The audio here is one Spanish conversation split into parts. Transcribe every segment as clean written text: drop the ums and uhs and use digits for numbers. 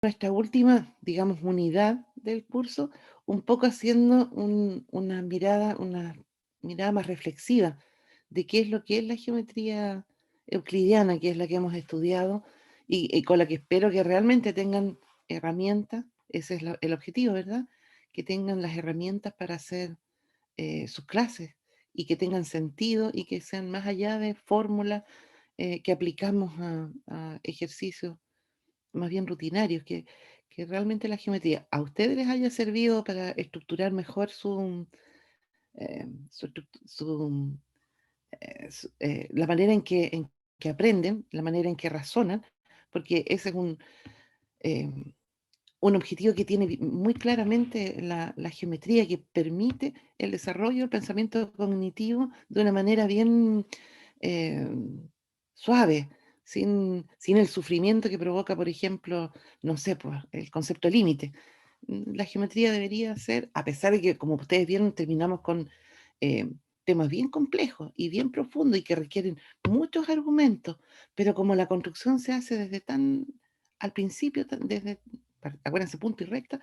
nuestra última, digamos, unidad del curso, un poco haciendo una mirada más reflexiva de qué es lo que es la geometría euclidiana, que es la que hemos estudiado y con la que espero que realmente tengan herramientas, ese es el objetivo, ¿verdad? Que tengan las herramientas para hacer sus clases y que tengan sentido y que sean más allá de fórmulas que aplicamos a ejercicios más bien rutinarios, que realmente la geometría a ustedes les haya servido para estructurar mejor la manera en que aprenden, la manera en que razonan, porque ese es eh, un objetivo que tiene muy claramente la geometría, que permite el desarrollo del pensamiento cognitivo de una manera bien eh, suave, sin el sufrimiento que provoca, por ejemplo, no sé, pues, el concepto límite. La geometría debería ser, a pesar de que, como ustedes vieron, terminamos con eh, temas bien complejos y bien profundos y que requieren muchos argumentos, pero como la construcción se hace desde tan al principio, desde, acuérdense, punto y recta,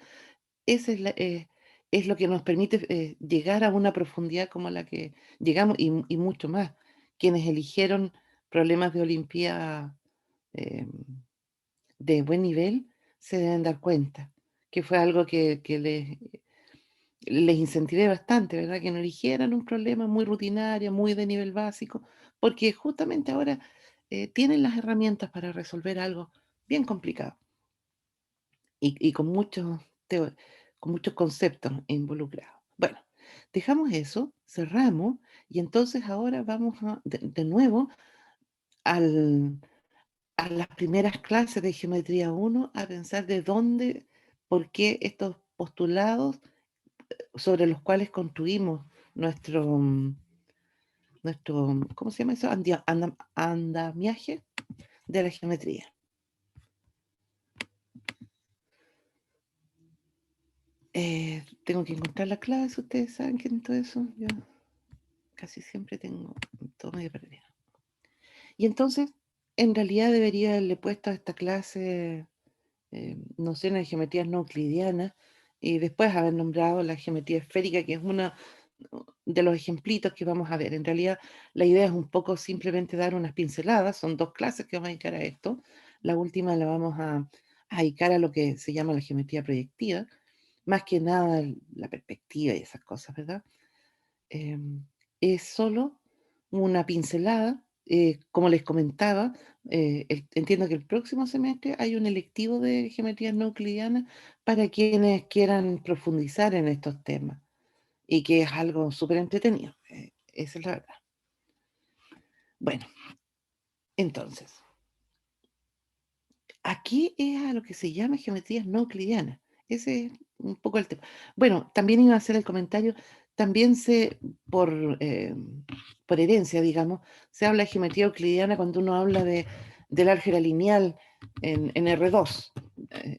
ese es lo que nos permite llegar a una profundidad como la que llegamos y mucho más. Quienes eligieron problemas de Olimpiada eh, de buen nivel se deben dar cuenta que fue algo que les incentivé bastante, ¿verdad? Que no eligieran un problema muy rutinario, muy de nivel básico, porque justamente ahora tienen las herramientas para resolver algo bien complicado y con muchos conceptos involucrados. Bueno, dejamos eso, cerramos y entonces ahora vamos de nuevo al, a las primeras clases de Geometría 1 a pensar de dónde, por qué estos postulados sobre los cuales construimos nuestro ¿cómo se llama eso? Andamiaje de la geometría. Tengo que encontrar la clase, ustedes saben que en todo eso yo casi siempre tengo todo medio perdido. Y entonces, en realidad debería haberle puesto a esta clase nociones de geometrías no euclidianas y después haber nombrado la geometría esférica, que es uno de los ejemplitos que vamos a ver. En realidad, la idea es un poco simplemente dar unas pinceladas, son dos clases que vamos a dedicar a esto. La última la vamos a dedicar a lo que se llama la geometría proyectiva, más que nada la perspectiva y esas cosas, ¿verdad? Es solo una pincelada. Como les comentaba, entiendo que el próximo semestre hay un electivo de geometrías no euclidianas para quienes quieran profundizar en estos temas y que es algo súper entretenido. Esa es la verdad. Bueno, entonces, aquí es a lo que se llama geometrías no euclidianas. Ese es un poco el tema. Bueno, también iba a hacer el comentario, también por herencia, digamos, se habla de geometría euclidiana cuando uno habla del álgebra lineal en R2,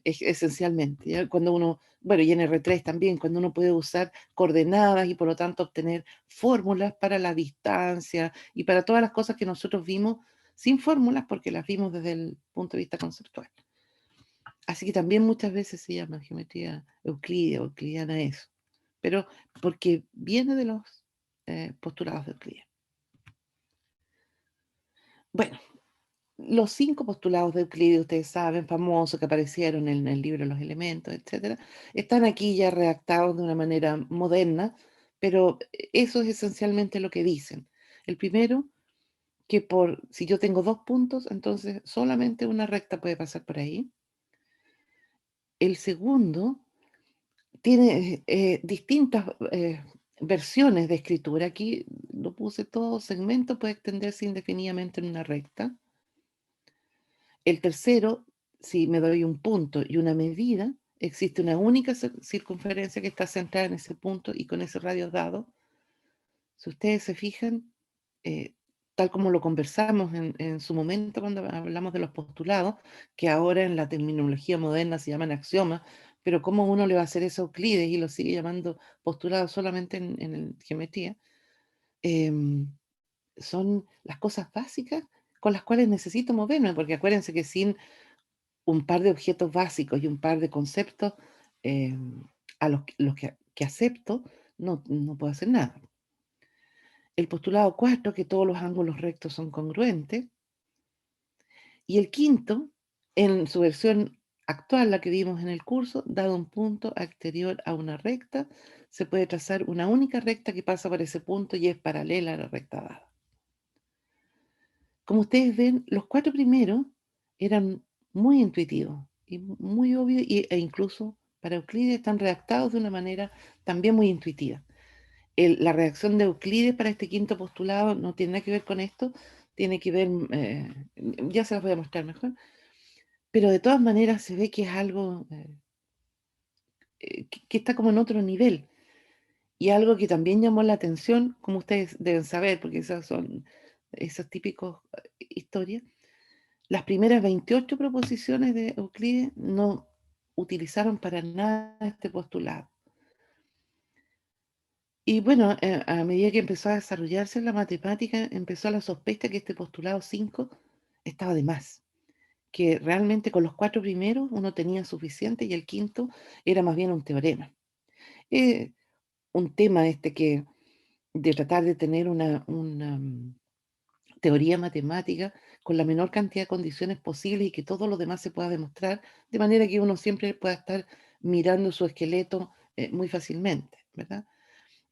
esencialmente. ¿Ya? Cuando uno, bueno, y en R3 también, cuando uno puede usar coordenadas y por lo tanto obtener fórmulas para la distancia y para todas las cosas que nosotros vimos sin fórmulas porque las vimos desde el punto de vista conceptual. Así que también muchas veces se llama geometría euclídea o euclidiana eso, pero porque viene de los postulados de Euclides. Bueno, los 5 postulados de Euclides, ustedes saben, famosos que aparecieron en el libro Los Elementos, etcétera, están aquí ya redactados de una manera moderna, pero eso es esencialmente lo que dicen. El primero, que si yo tengo 2 puntos, entonces solamente una recta puede pasar por ahí. El segundo tiene distintas versiones de escritura. Aquí lo puse todo segmento, puede extenderse indefinidamente en una recta. El tercero, si me doy un punto y una medida, existe una única circunferencia que está centrada en ese punto y con ese radio dado. Si ustedes se fijan, eh, tal como lo conversamos en su momento cuando hablamos de los postulados, que ahora en la terminología moderna se llaman axiomas, pero cómo uno le va a hacer eso a Euclides y lo sigue llamando postulado solamente en geometría, em, son las cosas básicas con las cuales necesito moverme, porque acuérdense que sin un par de objetos básicos y un par de conceptos a los que acepto, no puedo hacer nada. El postulado 4, que todos los ángulos rectos son congruentes, y el quinto, en su versión actual, la que vimos en el curso, dado un punto exterior a una recta, se puede trazar una única recta que pasa por ese punto y es paralela a la recta dada. Como ustedes ven, los 4 primeros eran muy intuitivos y muy obvios, e incluso para Euclides están redactados de una manera también muy intuitiva. La redacción de Euclides para este quinto postulado no tiene nada que ver con esto, tiene que ver, ya se los voy a mostrar mejor, pero de todas maneras se ve que es algo que está como en otro nivel y algo que también llamó la atención, como ustedes deben saber, porque esas son esas típicos historias. Las primeras 28 proposiciones de Euclides no utilizaron para nada este postulado. Y bueno, a medida que empezó a desarrollarse la matemática, empezó la sospecha que este postulado 5 estaba de más, que realmente con los 4 primeros uno tenía suficiente y el quinto era más bien un teorema. Un tema este que de tratar de tener una teoría matemática con la menor cantidad de condiciones posibles y que todo lo demás se pueda demostrar, de manera que uno siempre pueda estar mirando su esqueleto muy fácilmente, ¿verdad?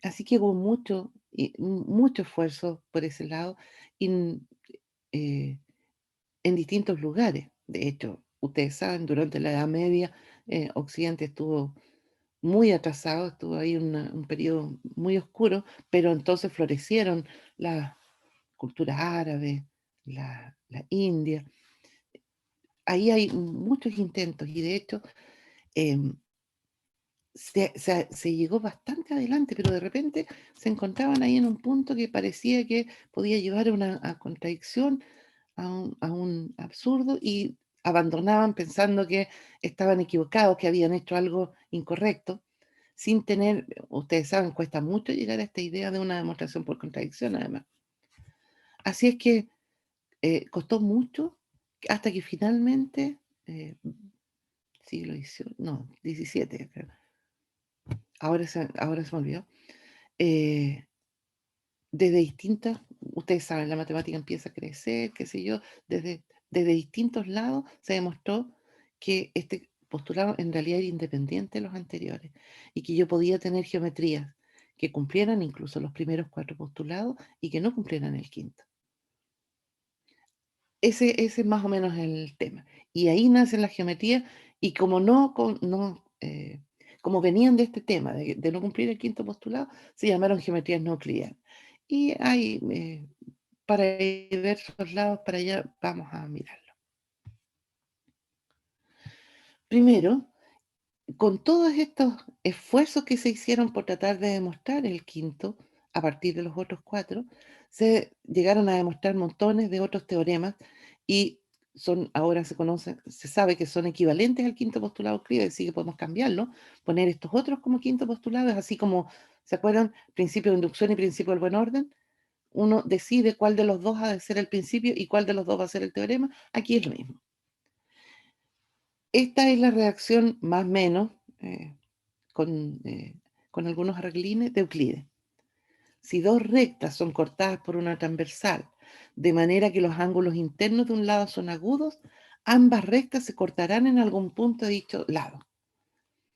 Así que hubo mucho esfuerzo por ese lado en, eh, en distintos lugares. De hecho, ustedes saben, durante la Edad Media, Occidente estuvo muy atrasado, estuvo ahí un periodo muy oscuro, pero entonces florecieron las culturas árabes, la India. Ahí hay muchos intentos y de hecho em, se llegó bastante adelante, pero de repente se encontraban ahí en un punto que parecía que podía llevar a una contradicción, a un absurdo y abandonaban pensando que estaban equivocados, que habían hecho algo incorrecto, sin tener, ustedes saben, cuesta mucho llegar a esta idea de una demostración por contradicción, además. Así es que costó mucho hasta que finalmente, eh, siglo XVIII, no, XVII, creo, ahora se me olvidó, eh, desde distintas, ustedes saben, la matemática empieza a crecer, qué sé yo, desde distintos lados se demostró que este postulado en realidad era independiente de los anteriores y que yo podía tener geometrías que cumplieran incluso los primeros 4 postulados y que no cumplieran el quinto. Ese es más o menos el tema. Y ahí nacen las geometrías y como como venían de este tema de no cumplir el quinto postulado, se llamaron geometrías no euclidianas. Y hay, para diversos lados, para allá vamos a mirarlo. Primero, con todos estos esfuerzos que se hicieron por tratar de demostrar el quinto, a partir de los otros 4, se llegaron a demostrar montones de otros teoremas y ahora se sabe que son equivalentes al quinto postulado Euclides, así que podemos cambiarlo, poner estos otros como quinto postulado, así como, ¿se acuerdan? Principio de inducción y principio del buen orden. Uno decide cuál de los dos ha de ser el principio y cuál de los dos va a ser el teorema. Aquí es lo mismo. Esta es la reacción más o menos con, eh, con algunos arreglines de Euclides. Si dos rectas son cortadas por una transversal, de manera que los ángulos internos de un lado son agudos, ambas rectas se cortarán en algún punto de dicho lado.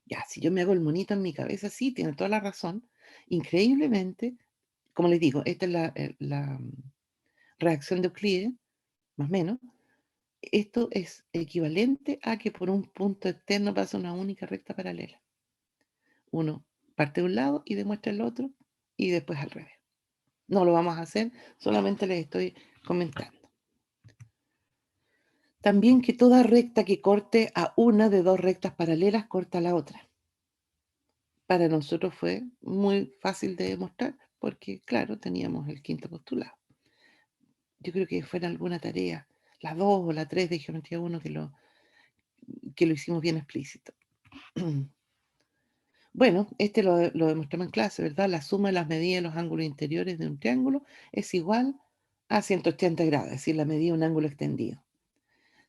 Ya, si yo me hago el monito en mi cabeza, sí, tiene toda la razón. Increíblemente, como les digo, esta es la reacción de Euclides, más o menos. Esto es equivalente a que por un punto externo pasa una única recta paralela. Uno parte de un lado y demuestra el otro y después al revés. No lo vamos a hacer, solamente les estoy comentando. También que toda recta que corte a una de dos rectas paralelas corta a la otra. Para nosotros fue muy fácil de demostrar porque, claro, teníamos el quinto postulado. Yo creo que fue en alguna tarea, la 2 o la 3 de Geometría 1 que lo hicimos bien explícito. Bueno, lo demostramos en clase, ¿verdad? La suma de las medidas de los ángulos interiores de un triángulo es igual a 180 grados, es decir, la medida de un ángulo extendido.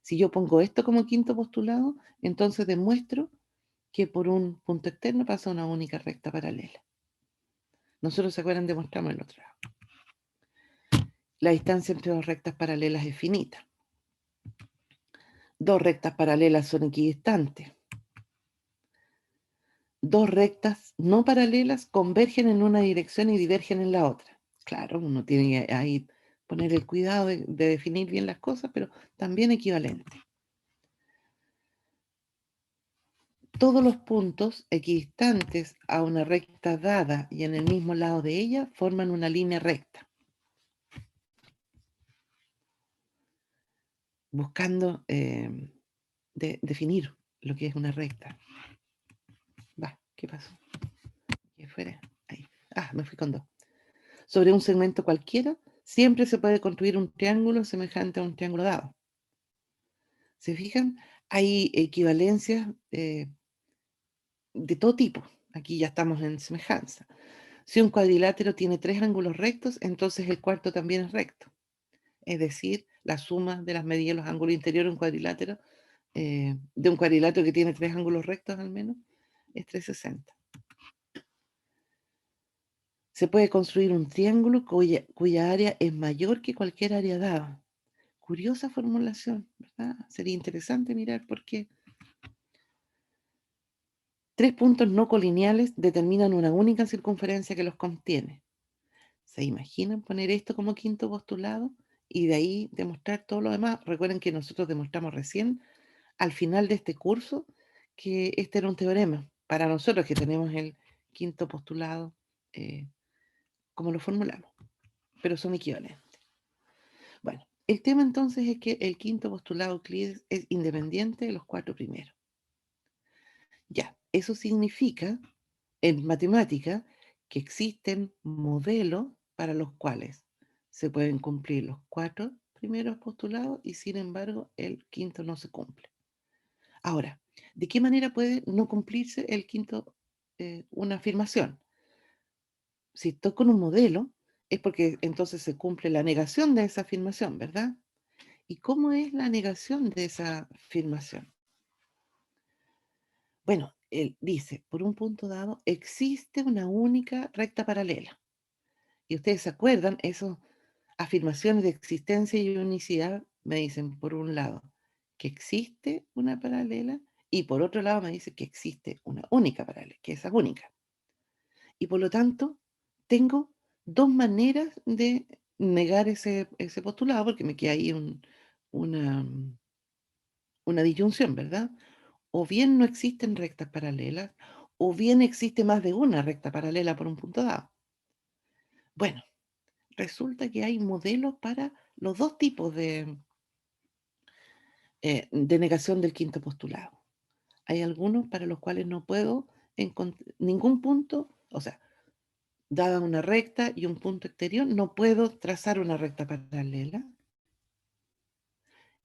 Si yo pongo esto como quinto postulado, entonces demuestro que por un punto externo pasa una única recta paralela. Nosotros, ¿se acuerdan? Demostramos el otro lado. La distancia entre dos rectas paralelas es finita. Dos rectas paralelas son equidistantes. Dos rectas no paralelas convergen en una dirección y divergen en la otra. Claro, uno tiene que ahí poner el cuidado de definir bien las cosas, pero también equivalente. Todos los puntos equidistantes a una recta dada y en el mismo lado de ella forman una línea recta. Buscando definir lo que es una recta. Va, ¿qué pasó? ¿Qué fuera? Ahí. Ah, me fui con dos. Sobre un segmento cualquiera, siempre se puede construir un triángulo semejante a un triángulo dado. ¿Se fijan? Hay equivalencias de todo tipo. Aquí ya estamos en semejanza. Si un cuadrilátero tiene tres ángulos rectos, entonces el cuarto también es recto. Es decir, la suma de las medidas de los ángulos interiores de un cuadrilátero que tiene tres ángulos rectos al menos, es 360. Se puede construir un triángulo cuya área es mayor que cualquier área dada. Curiosa formulación, ¿verdad? Sería interesante mirar por qué. Tres puntos no colineales determinan una única circunferencia que los contiene. ¿Se imaginan poner esto como quinto postulado y de ahí demostrar todo lo demás? Recuerden que nosotros demostramos recién, al final de este curso, que este era un teorema. Para nosotros que tenemos el quinto postulado, como lo formulamos, pero son equivalentes. Bueno, el tema entonces es que el quinto postulado de Euclides es independiente de los cuatro primeros. Ya, eso significa en matemática que existen modelos para los cuales se pueden cumplir los cuatro primeros postulados y sin embargo el quinto no se cumple. Ahora, ¿de qué manera puede no cumplirse el quinto, una afirmación? Si estoy con un modelo, es porque entonces se cumple la negación de esa afirmación, ¿verdad? ¿Y cómo es la negación de esa afirmación? Bueno, él dice, por un punto dado, existe una única recta paralela. Y ustedes se acuerdan, esas afirmaciones de existencia y unicidad me dicen, por un lado, que existe una paralela y por otro lado me dice que existe una única paralela, que esa es única. Y por lo tanto, tengo dos maneras de negar ese postulado, porque me queda ahí una, una disyunción, ¿verdad? O bien no existen rectas paralelas, o bien existe más de una recta paralela por un punto dado. Bueno, resulta que hay modelos para los dos tipos de negación del quinto postulado. Hay algunos para los cuales no puedo encontrar ningún punto, o sea, dada una recta y un punto exterior, no puedo trazar una recta paralela.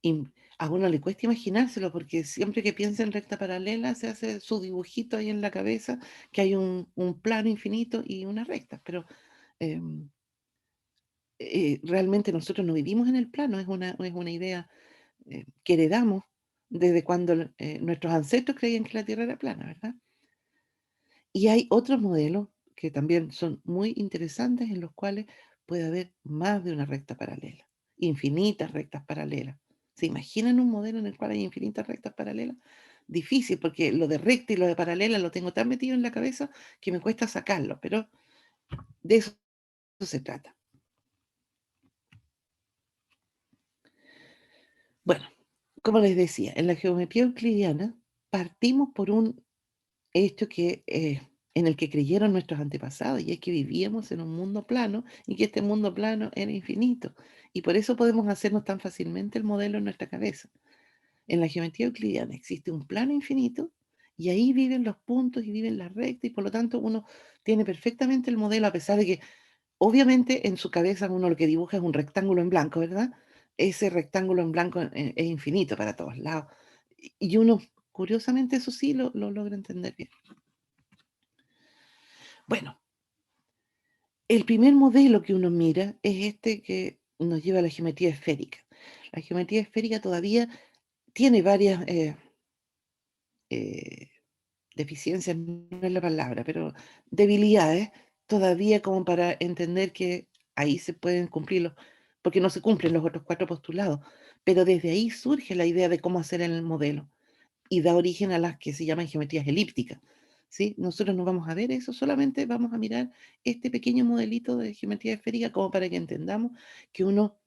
Y a uno le cuesta imaginárselo porque siempre que piensa en recta paralela se hace su dibujito ahí en la cabeza, que hay un plano infinito y una recta, pero em, realmente nosotros no vivimos en el plano, es una idea que heredamos desde cuando nuestros ancestros creían que la Tierra era plana, ¿verdad? Y hay otros modelos que también son muy interesantes en los cuales puede haber más de una recta paralela, infinitas rectas paralelas. ¿Se imaginan un modelo en el cual hay infinitas rectas paralelas? Difícil, porque lo de recta y lo de paralela lo tengo tan metido en la cabeza que me cuesta sacarlo, pero de eso se trata. Bueno, como les decía, en la geometría euclidiana partimos por un hecho en el que creyeron nuestros antepasados, y es que vivíamos en un mundo plano y que este mundo plano era infinito. Y por eso podemos hacernos tan fácilmente el modelo en nuestra cabeza. En la geometría euclidiana existe un plano infinito y ahí viven los puntos y viven las rectas y por lo tanto uno tiene perfectamente el modelo a pesar de que obviamente en su cabeza uno lo que dibuja es un rectángulo en blanco, ¿verdad? Ese rectángulo en blanco es infinito para todos lados. Y uno, curiosamente, eso sí lo logra entender bien. Bueno, el primer modelo que uno mira es este que nos lleva a la geometría esférica. La geometría esférica todavía tiene varias deficiencias, no es la palabra, pero debilidades todavía como para entender que ahí se pueden cumplirlos, porque no se cumplen los otros 4 postulados, pero desde ahí surge la idea de cómo hacer el modelo y da origen a las que se llaman geometrías elípticas, ¿sí? Nosotros no vamos a ver eso, solamente vamos a mirar este pequeño modelito de geometría esférica como para que entendamos que uno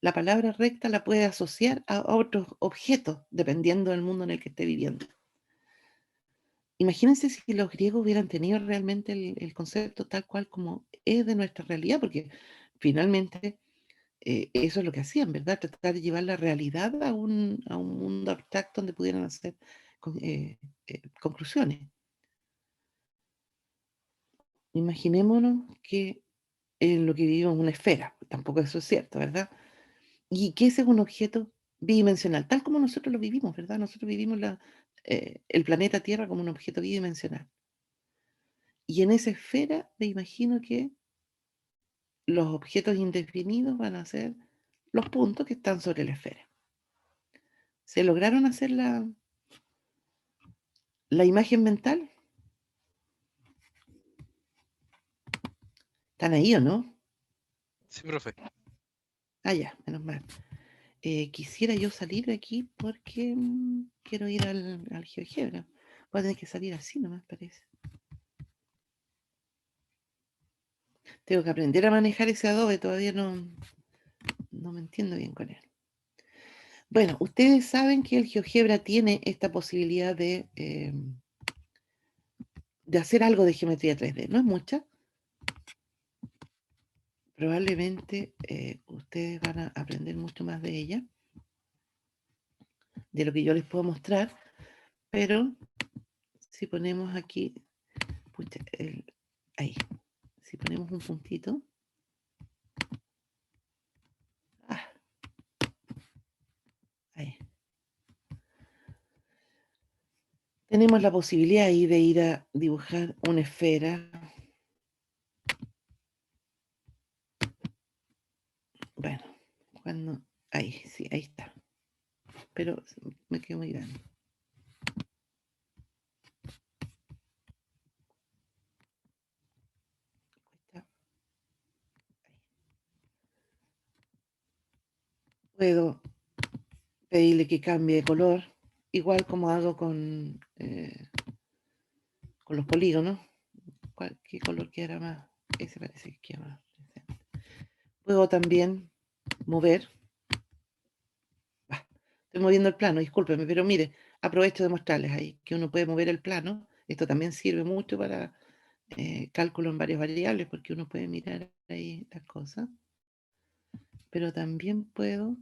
la palabra recta la puede asociar a otros objetos, dependiendo del mundo en el que esté viviendo. Imagínense si los griegos hubieran tenido realmente el concepto tal cual como es de nuestra realidad, porque finalmente eso es lo que hacían, ¿verdad? Tratar de llevar la realidad a un mundo abstracto donde pudieran hacer conclusiones. Imaginémonos que en lo que vivimos es una esfera, tampoco eso es cierto, ¿verdad? Y que ese es un objeto bidimensional, tal como nosotros lo vivimos, ¿verdad? Nosotros vivimos el planeta Tierra como un objeto bidimensional. Y en esa esfera me imagino que los objetos indefinidos van a ser los puntos que están sobre la esfera. ¿Se lograron hacer la imagen mental? ¿Están ahí o no? Sí, profe. Ah, ya, menos mal. Quisiera yo salir de aquí porque quiero ir al GeoGebra. Voy a tener que salir así nomás, parece. Tengo que aprender a manejar ese Adobe, todavía no me entiendo bien con él. Bueno, ustedes saben que el GeoGebra tiene esta posibilidad de hacer algo de geometría 3D. No es mucha. Probablemente ustedes van a aprender mucho más de ella, de lo que yo les puedo mostrar, pero si ponemos aquí, pucha, ahí, si ponemos un puntito, ah, ahí, tenemos la posibilidad ahí de ir a dibujar una esfera. Bueno, cuando, ahí, sí, ahí está, pero me quedo muy grande. Está, puedo pedirle que cambie de color, igual como hago con los polígonos. ¿Qué color queda más? Ese parece que queda más. Puedo también mover. Estoy moviendo el plano, discúlpeme, pero mire, aprovecho de mostrarles ahí que uno puede mover el plano. Esto también sirve mucho para cálculo en varias variables, porque uno puede mirar ahí las cosas. Pero también puedo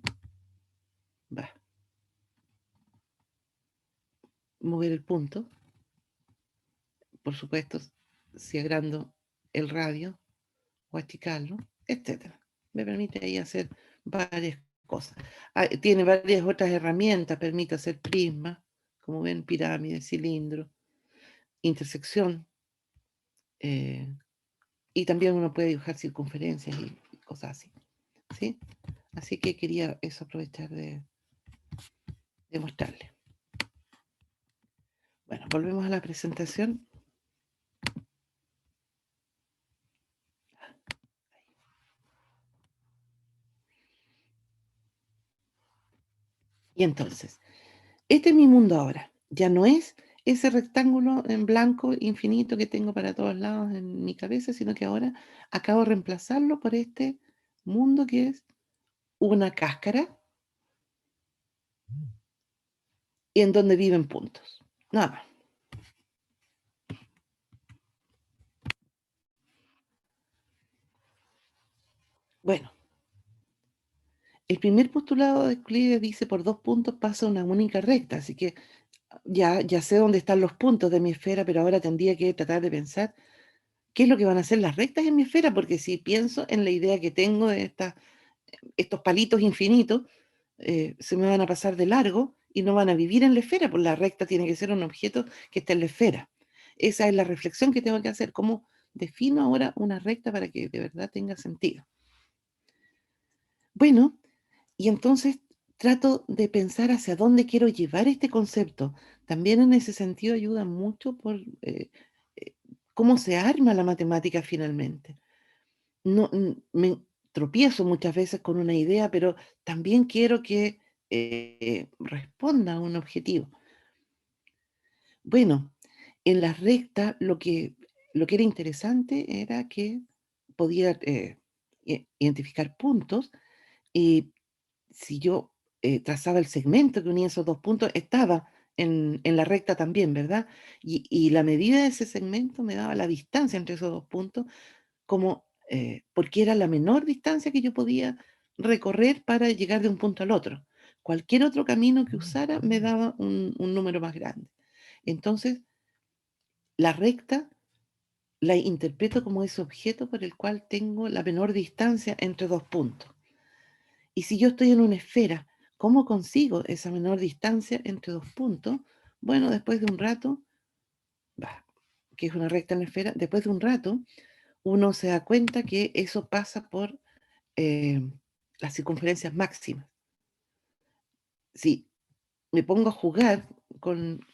mover el punto. Por supuesto, si agrando el radio o achicarlo, etcétera. Me permite ahí hacer varias cosas. Tiene varias otras herramientas, permite hacer prisma, como ven, pirámide, cilindro, intersección, y también uno puede dibujar circunferencias y cosas así, ¿sí? Así que quería eso aprovechar de mostrarle. Bueno, volvemos a la presentación. Y entonces, este es mi mundo ahora. Ya no es ese rectángulo en blanco infinito que tengo para todos lados en mi cabeza, sino que ahora acabo de reemplazarlo por este mundo que es una cáscara y en donde viven puntos. Nada más. Bueno, el primer postulado de Euclides dice por 2 puntos pasa una única recta, así que ya sé dónde están los puntos de mi esfera, pero ahora tendría que tratar de pensar qué es lo que van a hacer las rectas en mi esfera, porque si pienso en la idea que tengo de estos palitos infinitos, se me van a pasar de largo y no van a vivir en la esfera, pues la recta tiene que ser un objeto que esté en la esfera. Esa es la reflexión que tengo que hacer, cómo defino ahora una recta para que de verdad tenga sentido. Bueno, y entonces trato de pensar hacia dónde quiero llevar este concepto. También en ese sentido ayuda mucho por eh, cómo se arma la matemática finalmente. No, me tropiezo muchas veces con una idea, pero también quiero que responda a un objetivo. Bueno, en la recta lo que era interesante era que podía identificar puntos y si yo trazaba el segmento que unía esos dos puntos, estaba en la recta también, ¿verdad? Y la medida de ese segmento me daba la distancia entre esos dos puntos, como, porque era la menor distancia que yo podía recorrer para llegar de un punto al otro. Cualquier otro camino que usara me daba un número más grande. Entonces, la recta la interpreto como ese objeto por el cual tengo la menor distancia entre dos puntos. Y si yo estoy en una esfera, ¿cómo consigo esa menor distancia entre dos puntos? Bueno, después de un rato, que es una recta en la esfera, después de un rato uno se da cuenta que eso pasa por eh, las circunferencias máximas. Si me pongo a jugar con,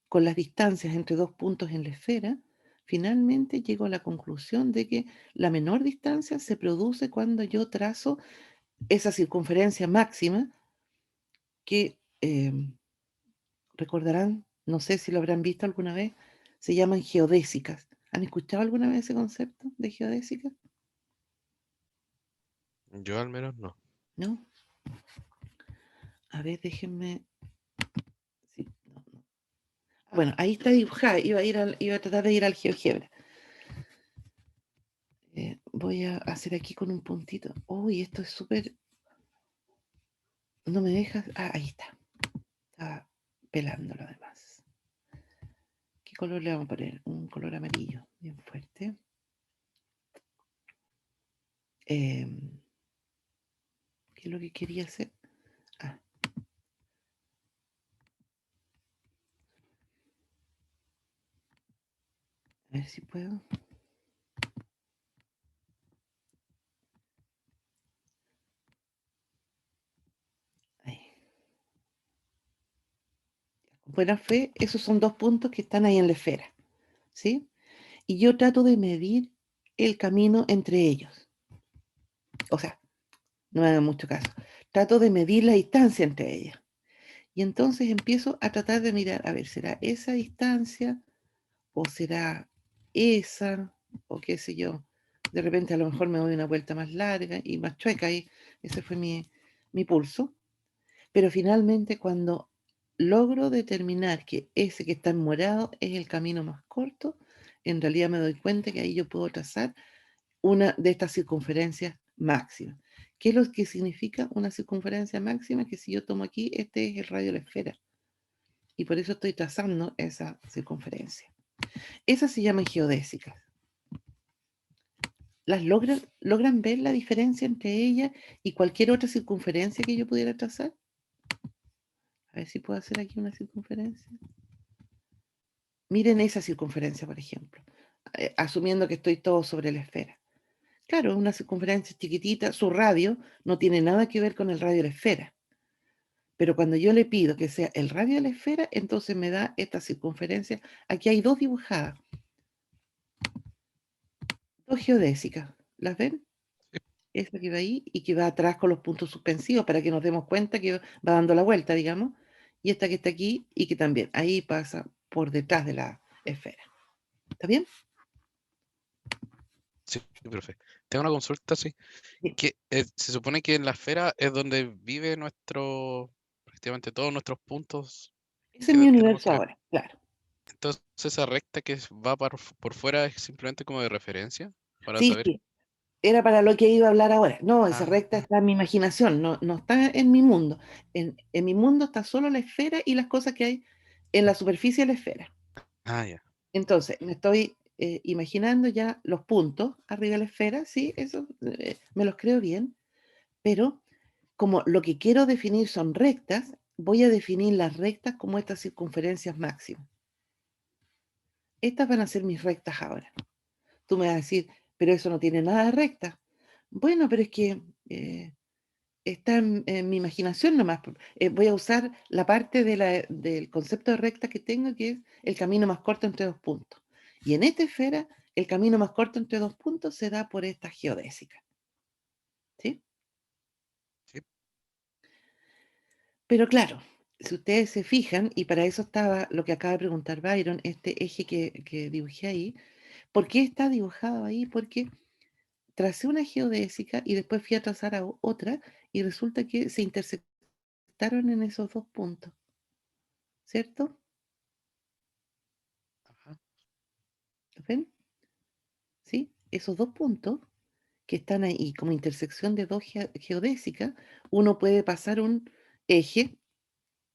con las distancias entre dos puntos en la esfera, finalmente llego a la conclusión de que la menor distancia se produce cuando yo trazo esa circunferencia máxima que recordarán, no sé si lo habrán visto alguna vez, se llaman geodésicas. ¿Han escuchado alguna vez ese concepto de geodésica? Yo al menos no. ¿No? A ver, déjenme. Sí, no, no. Bueno, ahí está dibujada. Iba a tratar de ir al GeoGebra. Voy a hacer aquí con un puntito. Uy, esto es súper. No me dejas. Ah, ahí está. Estaba pelando lo demás. ¿Qué color le vamos a poner? Un color amarillo, bien fuerte. ¿Qué es lo que quería hacer? Ah, a ver si puedo. Ahí. Con buena fe, esos son dos puntos que están ahí en la esfera, ¿sí? Y yo trato de medir el camino entre ellos. O sea, no me hagan mucho caso. Trato de medir la distancia entre ellas. Y entonces empiezo a tratar de mirar, a ver, ¿será esa distancia o será esa o qué sé yo? De repente a lo mejor me doy una vuelta más larga y más chueca y ese fue mi pulso. Pero finalmente cuando logro determinar que ese que está en morado es el camino más corto, en realidad me doy cuenta que ahí yo puedo trazar una de estas circunferencias máximas. ¿Qué es lo que significa una circunferencia máxima? Que si yo tomo aquí, este es el radio de la esfera. Y por eso estoy trazando esa circunferencia. Esas se llaman geodésicas. ¿Las logran ver la diferencia entre ellas y cualquier otra circunferencia que yo pudiera trazar? A ver si puedo hacer aquí una circunferencia. Miren esa circunferencia, por ejemplo, asumiendo que estoy todo sobre la esfera. Claro, es una circunferencia chiquitita, su radio no tiene nada que ver con el radio de la esfera. Pero cuando yo le pido que sea el radio de la esfera, entonces me da esta circunferencia. Aquí hay dos dibujadas, dos geodésicas. ¿Las ven? Sí. Esa que va ahí y que va atrás con los puntos suspensivos para que nos demos cuenta que va dando la vuelta, digamos. Y esta que está aquí y que también ahí pasa por detrás de la esfera. ¿Está bien? Sí, profe. Tengo una consulta, sí. Sí. Que se supone que en la esfera es donde vive prácticamente todos nuestros puntos Ese es que mi tenemos universo que... ahora, claro. Entonces esa recta que va por fuera es simplemente como de referencia para Sí, saber... sí, era para lo que iba a hablar ahora. No, esa Ah, recta está en mi imaginación, no, no está en mi mundo. En mi mundo está solo la esfera y las cosas que hay en la superficie de la esfera. ya. Entonces, me estoy imaginando ya los puntos arriba de la esfera, sí, eso me los creo bien, pero como lo que quiero definir son rectas, voy a definir las rectas como estas circunferencias máximas. Estas van a ser mis rectas ahora. Tú me vas a decir, pero eso no tiene nada de recta. Bueno, pero es que está en mi imaginación nomás. Voy a usar la parte del concepto de recta que tengo, que es el camino más corto entre dos puntos. Y en esta esfera, el camino más corto entre dos puntos se da por esta geodésica. ¿Sí? Sí. Pero claro, si ustedes se fijan, y para eso estaba lo que acaba de preguntar Byron, este eje que dibujé ahí, ¿por qué está dibujado ahí? Porque tracé una geodésica y después fui a trazar otra y resulta que se intersectaron en esos dos puntos, ¿cierto? Ajá. ¿Lo ven? ¿Sí? Esos dos puntos que están ahí como intersección de dos geodésicas, uno puede pasar un eje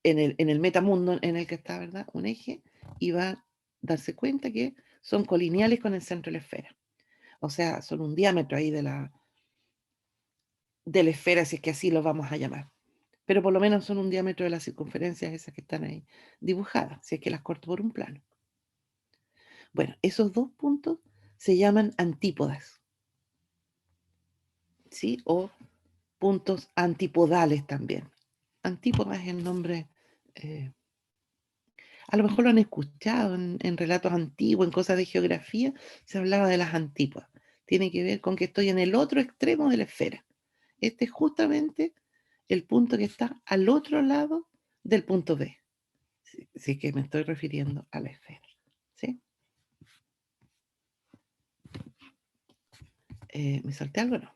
en el metamundo en el que está, ¿verdad? Un eje y va a darse cuenta que son colineales con el centro de la esfera. O sea, son un diámetro ahí de la esfera, si es que así lo vamos a llamar. Pero por lo menos son un diámetro de las circunferencias esas que están ahí dibujadas, si es que las corto por un plano. Bueno, esos dos puntos se llaman antípodas, ¿sí? O puntos antipodales también. Antípodas es el nombre, eh, a lo mejor lo han escuchado en relatos antiguos, en cosas de geografía, se hablaba de las antípodas. Tiene que ver con que estoy en el otro extremo de la esfera. Este es justamente el punto que está al otro lado del punto B. Si es que me estoy refiriendo a la esfera. ¿Sí? ¿Me salté algo? No.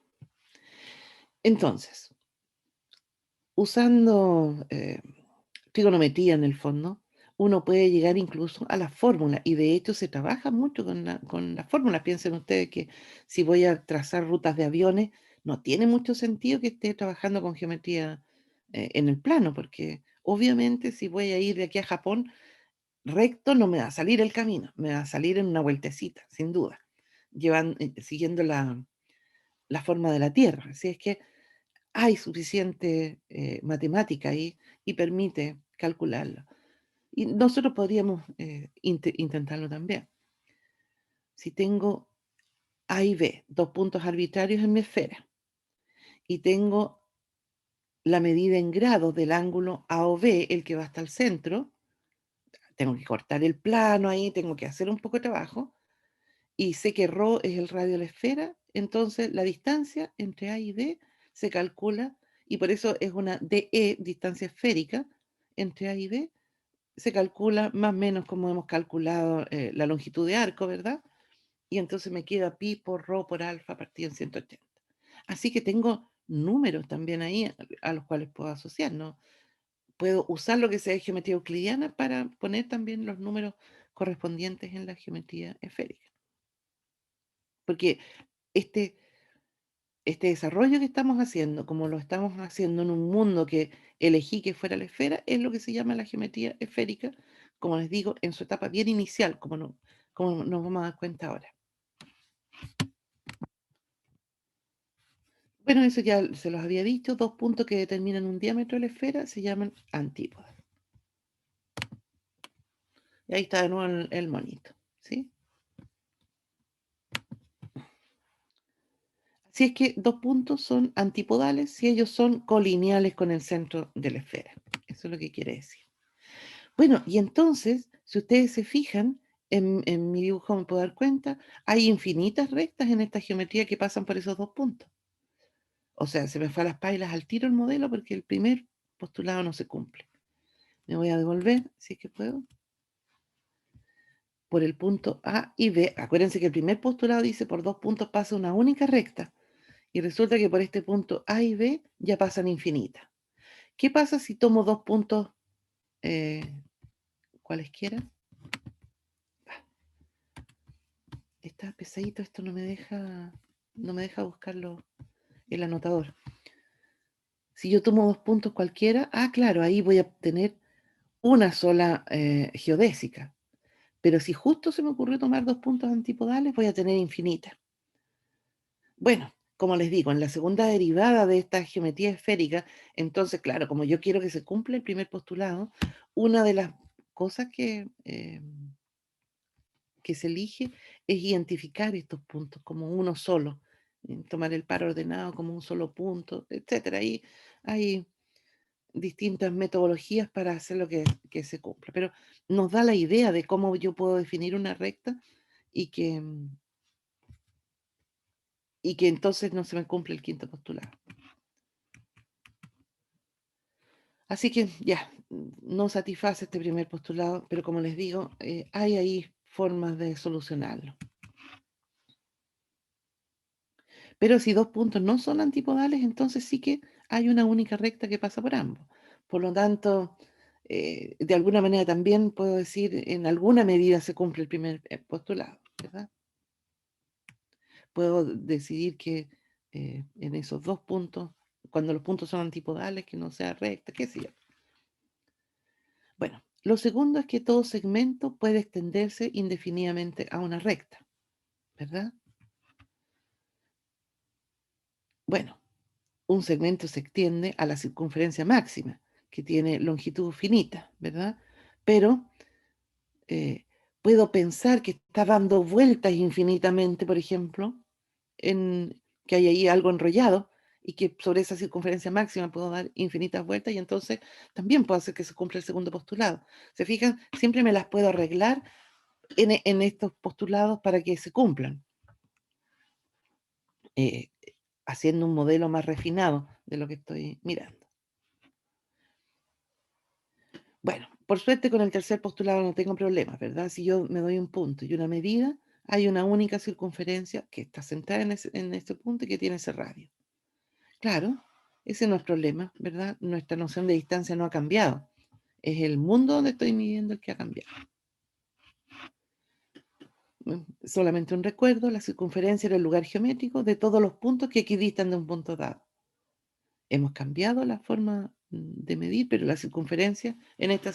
Entonces, usando trigonometría en el fondo, uno puede llegar incluso a la fórmula, y de hecho se trabaja mucho con la fórmula. Piensen ustedes que si voy a trazar rutas de aviones, no tiene mucho sentido que esté trabajando con geometría en el plano, porque obviamente si voy a ir de aquí a Japón, recto no me va a salir el camino, me va a salir en una vueltecita, sin duda, siguiendo la forma de la Tierra. Así es que hay suficiente matemática ahí y permite calcularlo. Y nosotros podríamos intentarlo también. Si tengo A y B, dos puntos arbitrarios en mi esfera, y tengo la medida en grados del ángulo A o B, el que va hasta el centro, tengo que cortar el plano ahí, tengo que hacer un poco de trabajo, y sé que ρ es el radio de la esfera, entonces la distancia entre A y B se calcula, y por eso es una DE, distancia esférica, entre A y B, se calcula más o menos como hemos calculado la longitud de arco, ¿verdad? Y entonces me queda pi por rho por alfa partido en 180. Así que tengo números también ahí a los cuales puedo asociar, ¿no? Puedo usar lo que sea de geometría euclidiana para poner también los números correspondientes en la geometría esférica. Porque este, este desarrollo que estamos haciendo, como lo estamos haciendo en un mundo que elegí que fuera la esfera, es lo que se llama la geometría esférica, como les digo, en su etapa bien inicial, como nos vamos a dar cuenta ahora. Bueno, eso ya se los había dicho, dos puntos que determinan un diámetro de la esfera se llaman antípodas. Y ahí está de nuevo el monito, ¿sí? Así es que dos puntos son antipodales si ellos son colineales con el centro de la esfera. Eso es lo que quiere decir. Bueno, y entonces, si ustedes se fijan, en mi dibujo me puedo dar cuenta, hay infinitas rectas en esta geometría que pasan por esos dos puntos. O sea, se me fue a las pailas al tiro el modelo porque el primer postulado no se cumple. Me voy a devolver, si es que puedo, por el punto A y B. Acuérdense que el primer postulado dice por dos puntos pasa una única recta. Y resulta que por este punto A y B ya pasan infinitas. ¿Qué pasa si tomo dos puntos eh, cualesquiera? Está pesadito, esto no me deja buscarlo el anotador. Si yo tomo dos puntos cualquiera, claro, ahí voy a obtener una sola geodésica. Pero si justo se me ocurrió tomar dos puntos antipodales, voy a tener infinitas. Bueno, como les digo, en la segunda derivada de esta geometría esférica, entonces, claro, como yo quiero que se cumpla el primer postulado, una de las cosas que se elige es identificar estos puntos como uno solo, tomar el par ordenado como un solo punto, etcétera. Ahí hay distintas metodologías para hacer lo que se cumpla, pero nos da la idea de cómo yo puedo definir una recta y que entonces no se me cumple el quinto postulado. Así que ya, no satisface este primer postulado, pero como les digo, hay ahí formas de solucionarlo. Pero si dos puntos no son antipodales, entonces sí que hay una única recta que pasa por ambos. Por lo tanto, de alguna manera también puedo decir, en alguna medida se cumple el primer postulado, ¿verdad? Puedo decidir que en esos dos puntos, cuando los puntos son antipodales, que no sea recta, qué sé yo. Bueno, lo segundo es que todo segmento puede extenderse indefinidamente a una recta, ¿verdad? Bueno, un segmento se extiende a la circunferencia máxima, que tiene longitud finita, ¿verdad? Pero eh, puedo pensar que está dando vueltas infinitamente, por ejemplo, en que hay ahí algo enrollado y que sobre esa circunferencia máxima puedo dar infinitas vueltas y entonces también puedo hacer que se cumpla el segundo postulado. ¿Se fijan? Siempre me las puedo arreglar en estos postulados para que se cumplan, eh, haciendo un modelo más refinado de lo que estoy mirando. Bueno, por suerte con el tercer postulado no tengo problemas, ¿verdad? Si yo me doy un punto y una medida, hay una única circunferencia que está centrada en ese punto y que tiene ese radio. Claro, ese no es problema, ¿verdad? Nuestra noción de distancia no ha cambiado. Es el mundo donde estoy midiendo el que ha cambiado. Solamente un recuerdo, la circunferencia era el lugar geométrico de todos los puntos que equidistan de un punto dado. Hemos cambiado la forma de medir, pero las circunferencias en esta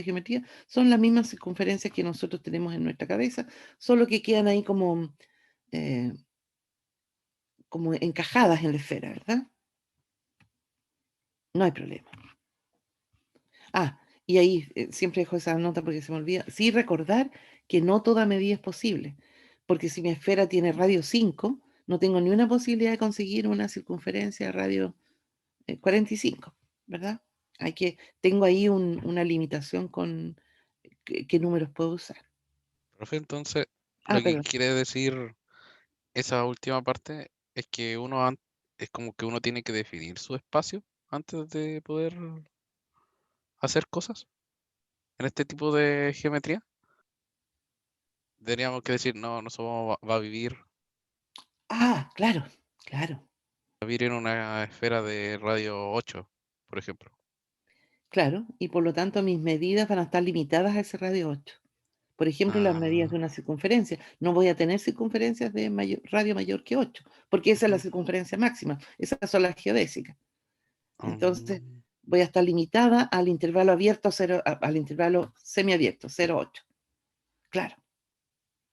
geometría son las mismas circunferencias que nosotros tenemos en nuestra cabeza, solo que quedan ahí eh, como encajadas en la esfera, ¿verdad? No hay problema. Ah, y ahí siempre dejo esa nota porque se me olvida. Sí, recordar que no toda medida es posible, porque si mi esfera tiene radio 5, no tengo ni una posibilidad de conseguir una circunferencia de radio 45, ¿verdad? Tengo ahí una limitación con qué números puedo usar. Profe, entonces, lo Ah, que perdón. quiere decir esa última parte es que es como que uno tiene que definir su espacio antes de poder hacer cosas en este tipo de geometría. Deberíamos que decir, no, va a Ah, claro, claro, vivir en una esfera de radio 8, por ejemplo. claro. Y por lo tanto mis medidas van a estar limitadas a ese radio 8. Por ejemplo, las medidas de Ah, una circunferencia. No voy a tener circunferencias de radio mayor que 8, porque esa es la ujú. circunferencia máxima. Esas son las geodésicas. Entonces, Mm, voy a estar limitada al intervalo abierto, al intervalo semiabierto, 0,8. Claro,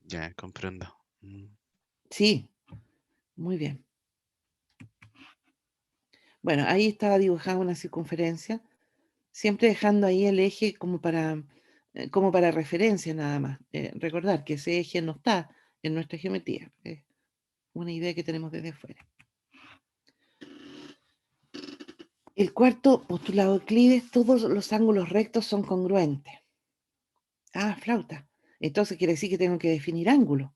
ya, comprendo. Mm. sí, muy bien. Bueno, ahí estaba dibujada una circunferencia, siempre dejando ahí el eje como para referencia nada más. Recordar que ese eje no está en nuestra geometría, es una idea que tenemos desde fuera. El cuarto postulado de Euclides, todos los ángulos rectos son congruentes. Ah, flauta. Entonces quiere decir que tengo que definir ángulo.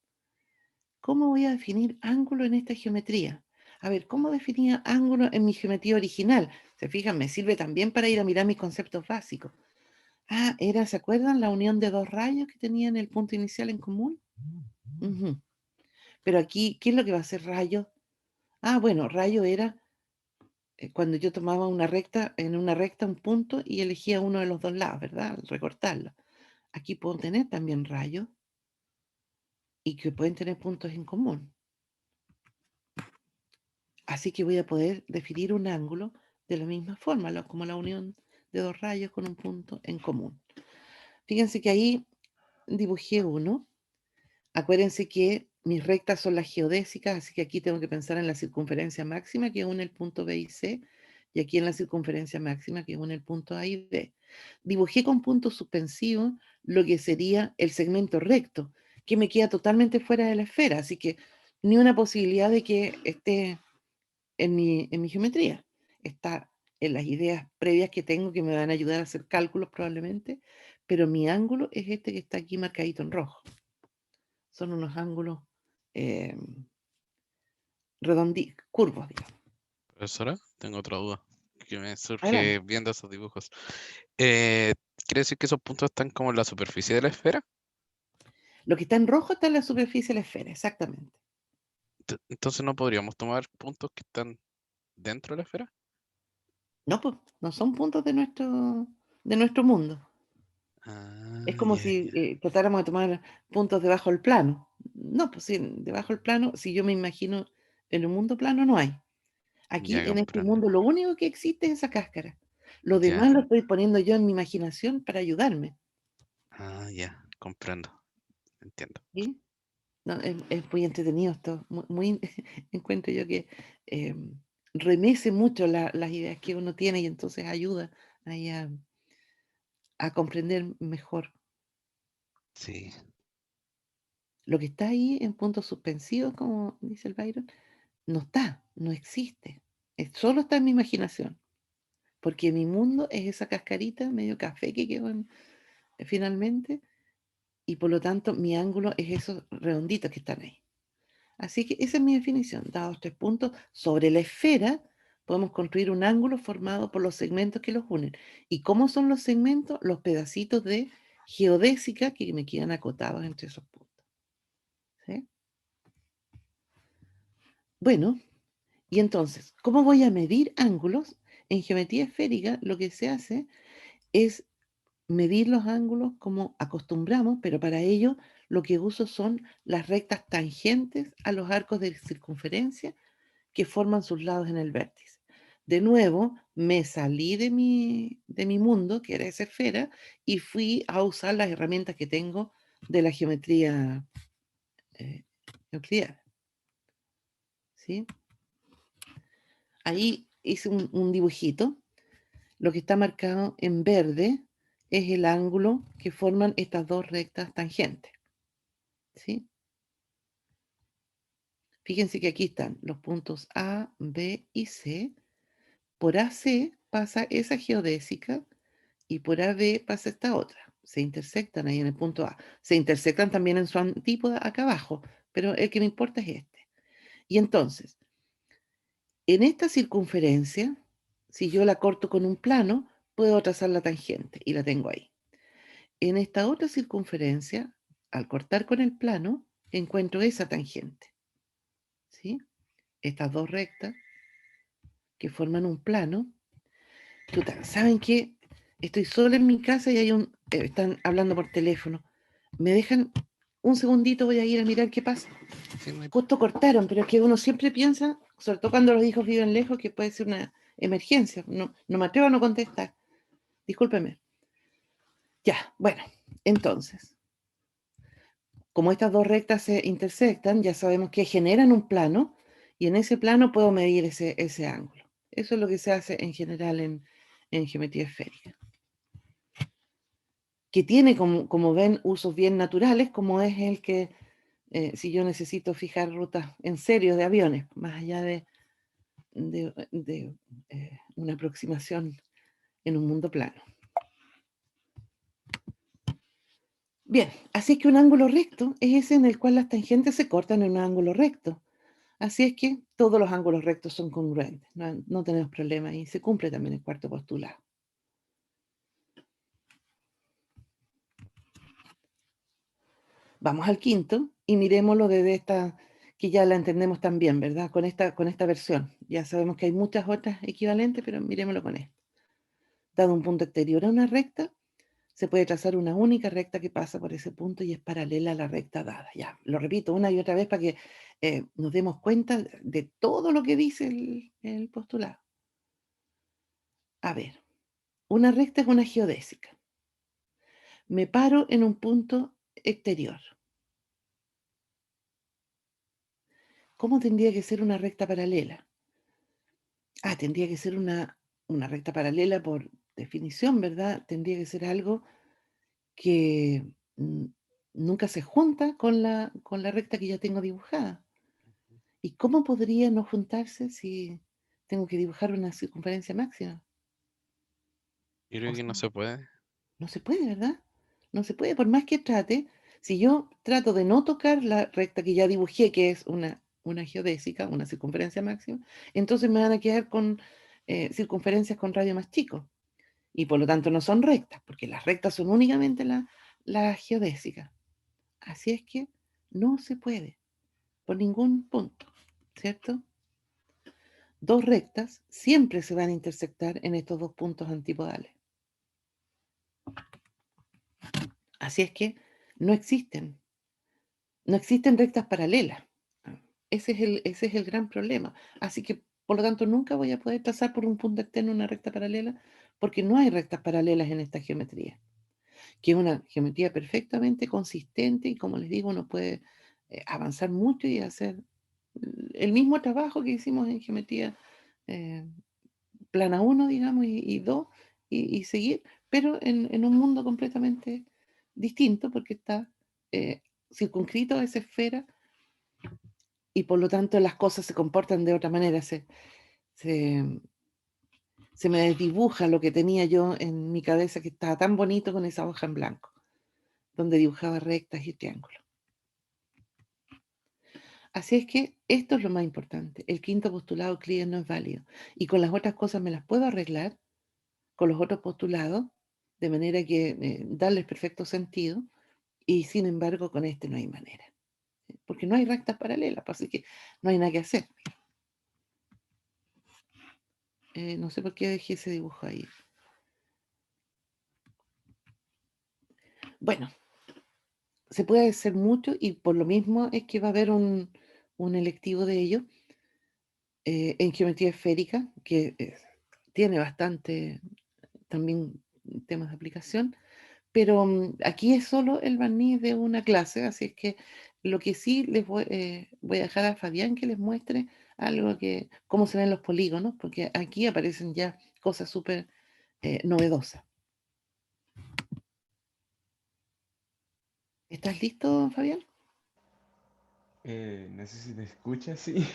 ¿Cómo voy a definir ángulo en esta geometría? A ver, ¿cómo definía ángulo en mi geometría original? Se fijan, me sirve también para ir a mirar mis conceptos básicos. Ah, ¿se acuerdan la unión de dos rayos que tenían el punto inicial en común? Ujú. Pero aquí, ¿qué es lo que va a ser rayo? Ah, bueno, rayo era cuando yo tomaba en una recta un punto y elegía uno de los dos lados, ¿verdad? Al recortarlo. Aquí puedo tener también rayos y que pueden tener puntos en común. Así que voy a poder definir un ángulo de la misma forma, como la unión de dos rayos con un punto en común. Fíjense que ahí dibujé uno. Acuérdense que mis rectas son las geodésicas, así que aquí tengo que pensar en la circunferencia máxima que une el punto B y C, y aquí en la circunferencia máxima que une el punto A y B. Dibujé con puntos suspensivos lo que sería el segmento recto, que me queda totalmente fuera de la esfera, así que ni una posibilidad de que esté en mi geometría. Está en las ideas previas que tengo que me van a ayudar a hacer cálculos probablemente, pero mi ángulo es este que está aquí marcadito en rojo. Son unos ángulos eh, curvos, digamos. Profesora, tengo otra duda que me surge Adelante. viendo esos dibujos. Eh, ¿Quiere decir que esos puntos están como en la superficie de la esfera? Lo que está en rojo está en la superficie de la esfera, exactamente. Entonces no podríamos tomar puntos que están dentro de la esfera. No, pues, no son puntos de nuestro mundo. Es Ah, como ya, si ya. tratáramos de tomar puntos debajo del plano. No, pues sí, debajo del plano, si yo me imagino en un mundo plano, no hay. Aquí Ya en este comprendo. mundo lo único que existe es esa cáscara. Lo Ya. demás lo estoy poniendo yo en mi imaginación para ayudarme. Ah, ya, comprendo. Entiendo. ¿Sí? No, es muy entretenido esto. Encuentro yo que eh, remece mucho las ideas que uno tiene y entonces ayuda ahí a comprender mejor. Sí. Lo que está ahí en puntos suspensivos, como dice el Byron, no está, no existe. Solo está en mi imaginación. Porque mi mundo es esa cascarita medio café que quedó finalmente, y por lo tanto mi ángulo es esos redonditos que están ahí. Así que esa es mi definición. Dados 3 puntos sobre la esfera, podemos construir un ángulo formado por los segmentos que los unen. ¿Y cómo son los segmentos? Los pedacitos de geodésica que me quedan acotados entre esos puntos. ¿Sí? Bueno, y entonces, ¿cómo voy a medir ángulos? En geometría esférica lo que se hace es medir los ángulos como acostumbramos, pero para ello lo que uso son las rectas tangentes a los arcos de circunferencia que forman sus lados en el vértice. De nuevo, me salí de mi mundo, que era esa esfera, y fui a usar las herramientas que tengo de la geometría eh, euclidiana. ¿Sí? Ahí hice un dibujito. Lo que está marcado en verde es el ángulo que forman estas dos rectas tangentes. ¿Sí? Fíjense que aquí están los puntos A, B y C. Por AC pasa esa geodésica y por AB pasa esta otra. Se intersectan ahí en el punto A. Se intersectan también en su antípoda acá abajo, pero el que me importa es este. Y entonces, en esta circunferencia, si yo la corto con un plano, puedo trazar la tangente y la tengo ahí. En esta otra circunferencia, al cortar con el plano, encuentro esa tangente. ¿Sí? Estas dos rectas que forman un plano. Chuta, ¿saben qué? Estoy sola en mi casa y están hablando por teléfono. ¿Me dejan un segundito? Voy a ir a mirar qué pasa. Sí, Justo cortaron, pero es que uno siempre piensa, sobre todo cuando los hijos viven lejos, que puede ser una emergencia. No, no me atrevo a no contestar. Discúlpeme. Ya, bueno, entonces, como estas dos rectas se intersectan, ya sabemos que generan un plano y en ese plano puedo medir ese ángulo. Eso es lo que se hace en general en geometría esférica. Que tiene, como ven, usos bien naturales, como es el que, si yo necesito fijar rutas en serio de aviones, más allá de una aproximación en un mundo plano. Bien, así es que un ángulo recto es ese en el cual las tangentes se cortan en un ángulo recto. Así es que todos los ángulos rectos son congruentes, no tenemos problema y se cumple también el cuarto postulado. Vamos al quinto y miremoslo desde esta, que ya la entendemos también, ¿verdad? Con esta versión. Ya sabemos que hay muchas otras equivalentes, pero miremoslo con esto. Dado un punto exterior a una recta, se puede trazar una única recta que pasa por ese punto y es paralela a la recta dada. Ya, lo repito una y otra vez para que nos demos cuenta de todo lo que dice el postulado. A ver, una recta es una geodésica. Me paro en un punto exterior. ¿Cómo tendría que ser una recta paralela? Tendría que ser una recta paralela por definición, ¿verdad? Tendría que ser algo que nunca se junta con la recta que ya tengo dibujada. ¿Y cómo podría no juntarse si tengo que dibujar una circunferencia máxima? Yo creo O que no sea, se puede. no se puede, ¿verdad? No se puede, por más que trate. Si yo trato de no tocar la recta que ya dibujé, que es una geodésica, una circunferencia máxima, entonces me van a quedar con circunferencias con radio más chico. Y por lo tanto no son rectas, porque las rectas son únicamente las geodésicas. Así es que no se puede, por ningún punto, ¿cierto? Dos rectas siempre se van a intersectar en estos dos puntos antipodales. Así es que no existen, no existen rectas paralelas. Ese es el gran problema. Así que, por lo tanto, nunca voy a poder trazar por un punto externo una recta paralela, porque no hay rectas paralelas en esta geometría, que es una geometría perfectamente consistente y, como les digo, uno puede avanzar mucho y hacer el mismo trabajo que hicimos en geometría eh, plana 1, digamos, y 2, y seguir, pero en un mundo completamente distinto, porque está circunscrito a esa esfera y por lo tanto las cosas se comportan de otra manera. Se, se me desdibuja lo que tenía yo en mi cabeza, que estaba tan bonito con esa hoja en blanco, donde dibujaba rectas y triángulos. Así es que esto es lo más importante. El quinto postulado Clear no es válido. Y con las otras cosas me las puedo arreglar, con los otros postulados, de manera que darles perfecto sentido, y sin embargo con este no hay manera, porque no hay rectas paralelas, así que no hay nada que hacer. No sé por qué dejé ese dibujo ahí. Bueno, se puede hacer mucho y por lo mismo es que va a haber un electivo de ello en geometría esférica, que tiene bastante también temas de aplicación, pero aquí es solo el barniz de una clase, así es que lo que sí les voy a dejar a Fabián que les muestre algo que, cómo se ven los polígonos, porque aquí aparecen ya cosas súper novedosas. ¿Estás listo, Fabián? No sé si te escuchas, sí.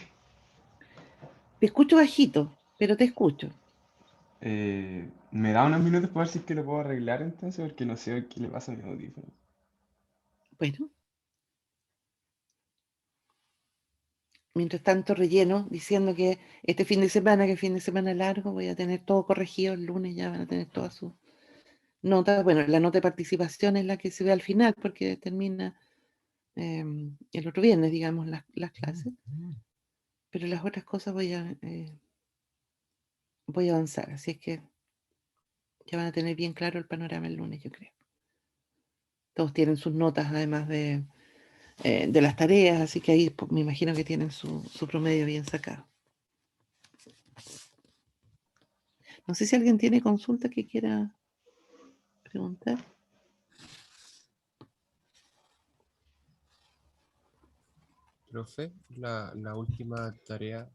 Te escucho bajito, pero te escucho. Me da unos minutos para ver si es que lo puedo arreglar entonces, porque no sé qué le pasa a mis audífonos. Bueno, mientras tanto relleno diciendo que este fin de semana, que fin de semana largo, voy a tener todo corregido, el lunes ya van a tener todas sus notas. Bueno, la nota de participación es la que se ve al final porque termina el otro viernes, digamos, las clases, pero las otras cosas voy a avanzar, así es que ya van a tener bien claro el panorama el lunes, yo creo. Todos tienen sus notas además de las tareas, así que ahí me imagino que tienen su promedio bien sacado. No sé si alguien tiene consulta que quiera preguntar. Profe, la última tarea,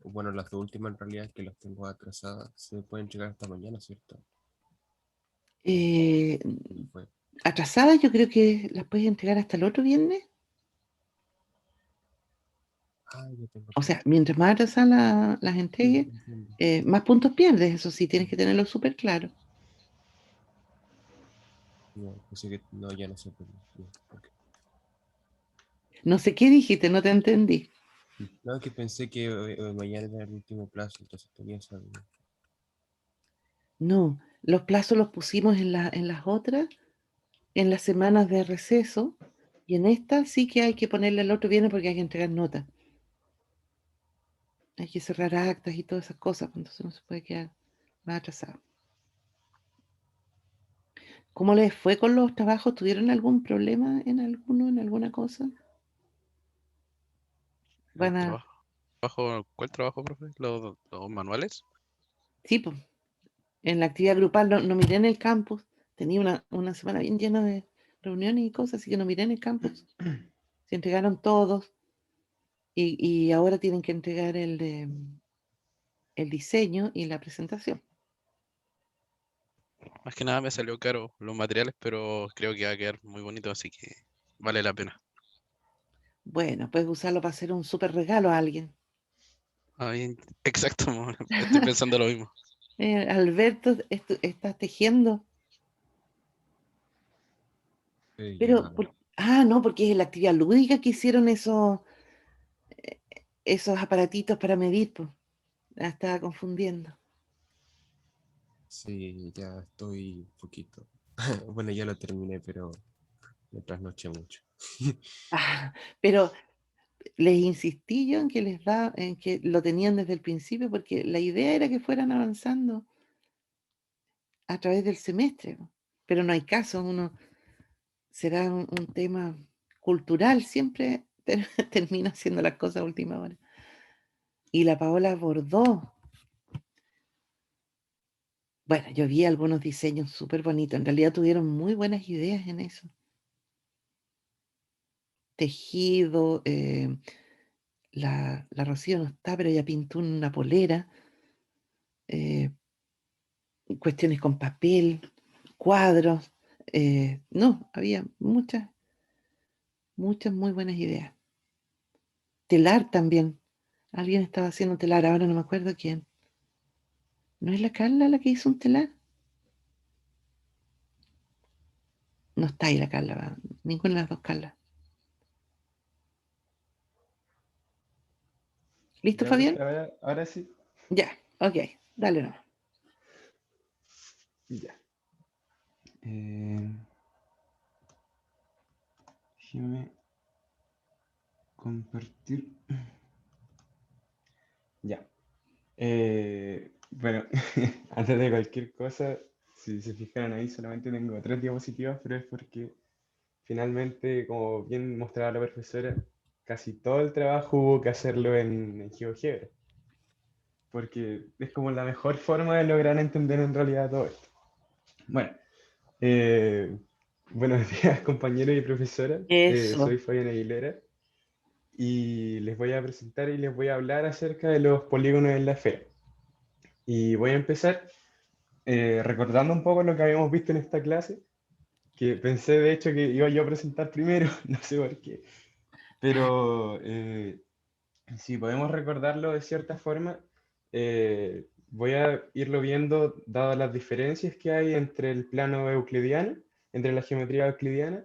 bueno, las dos últimas en realidad que las tengo atrasadas, se pueden entregar hasta mañana, ¿cierto? Eh, ¿Cómo fue? Atrasadas yo creo que las puedes entregar hasta el otro viernes. Ah, yo tengo O tiempo. sea, mientras más atrasadas las Sí, entregues, entiendo. más puntos pierdes. Eso sí, tienes que tenerlo súper claro. No, pensé que no, ya no se puede. Bien, ok. No sé qué dijiste, no te entendí. No, que pensé que mañana era el último plazo, entonces tenía esa duda. No, los plazos los pusimos en las otras, en las semanas de receso, y en esta sí que hay que ponerle el otro viernes porque hay que entregar notas. Hay que cerrar actas y todas esas cosas, pues, entonces no se puede quedar más atrasado. ¿Cómo les fue con los trabajos? ¿Tuvieron algún problema en alguno, en alguna cosa? El Van a, ¿Cuál trabajo, profe? ¿Los manuales? sí, pues, en la actividad grupal no miré en el campus. Tenía una semana bien llena de reuniones y cosas, así que no miré en el campus. Se entregaron todos y ahora tienen que entregar el diseño y la presentación. Más que nada me salió caro los materiales, pero creo que va a quedar muy bonito, así que vale la pena. Bueno, puedes usarlo para hacer un súper regalo a alguien. Ah, bien, exacto, estoy pensando lo mismo. Alberto, estás tejiendo. Pero, Ya, no, porque es la actividad lúdica que hicieron esos aparatitos para medir, pues. La estaba confundiendo. sí, ya estoy un poquito. Bueno, ya lo terminé, pero me trasnoché mucho. Ah, pero les insistí yo en que lo tenían desde el principio, porque la idea era que fueran avanzando a través del semestre, po. Pero no hay caso, será un tema cultural, siempre termina haciendo las cosas a última hora. Y la Paola abordó. Bueno, yo vi algunos diseños súper bonitos. En realidad tuvieron muy buenas ideas en eso. Tejido, la Rocío no está, pero ella pintó una polera, eh, cuestiones con papel, cuadros. No, había muchas muy buenas ideas. Telar también. Alguien estaba haciendo telar, ahora no me acuerdo quién. ¿No es la Carla la que hizo un telar? No está ahí la Carla, ninguna de las dos Carlas. ¿Listo, Ya, profe, Fabián? ahora sí. Ya, ok, dale nomás. Ya. Eh, déjeme compartir. Ya. Bueno, antes de cualquier cosa, si se fijaron ahí, solamente tengo 3 diapositivas, pero es porque finalmente, como bien mostraba la profesora, casi todo el trabajo hubo que hacerlo en GeoGebra, porque es como la mejor forma de lograr entender en realidad todo esto. Bueno, eh, buenos días compañeros y profesora, Eso. soy Fabián Aguilera y les voy a presentar y les voy a hablar acerca de los polígonos en la esfera. Y voy a empezar recordando un poco lo que habíamos visto en esta clase, que pensé de hecho que iba yo a presentar primero, no sé por qué, pero si podemos recordarlo de cierta forma, voy a irlo viendo dadas las diferencias que hay entre el plano euclidiano, entre la geometría euclidiana,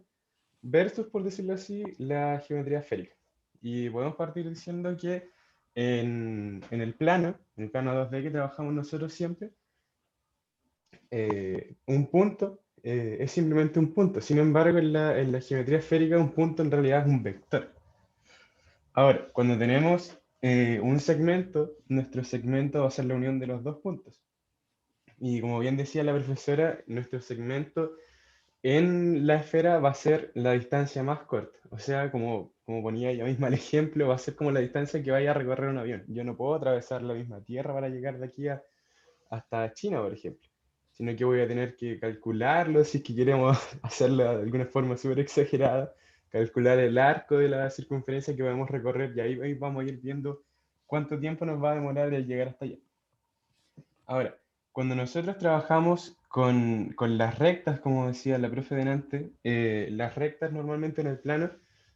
versus, por decirlo así, la geometría esférica. Y podemos partir diciendo que en el plano 2D que trabajamos nosotros siempre, un punto es simplemente un punto. Sin embargo, en la geometría esférica, un punto en realidad es un vector. Ahora, cuando tenemos un segmento, nuestro segmento va a ser la unión de los dos puntos. Y como bien decía la profesora, nuestro segmento en la esfera va a ser la distancia más corta. O sea, como ponía ella misma el ejemplo, va a ser como la distancia que vaya a recorrer un avión. Yo no puedo atravesar la misma Tierra para llegar de aquí hasta China, por ejemplo, sino que voy a tener que calcularlo si es que queremos hacerlo de alguna forma súper exagerada, calcular el arco de la circunferencia que vamos a recorrer y ahí vamos a ir viendo cuánto tiempo nos va a demorar el llegar hasta allá. Ahora, cuando nosotros trabajamos con las rectas, como decía la profe delante, las rectas normalmente en el plano,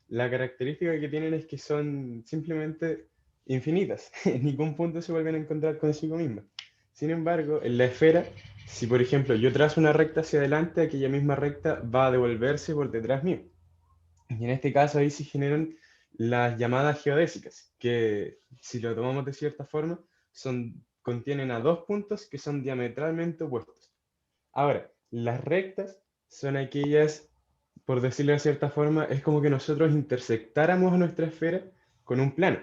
la característica que tienen es que son simplemente infinitas. En ningún punto se vuelven a encontrar consigo mismas. Sin embargo, en la esfera, si por ejemplo yo trazo una recta hacia adelante, aquella misma recta va a devolverse por detrás mío. Y en este caso ahí se generan las llamadas geodésicas, que si lo tomamos de cierta forma, contienen a dos puntos que son diametralmente opuestos. Ahora, las rectas son aquellas, por decirlo de cierta forma, es como que nosotros intersectáramos a nuestra esfera con un plano.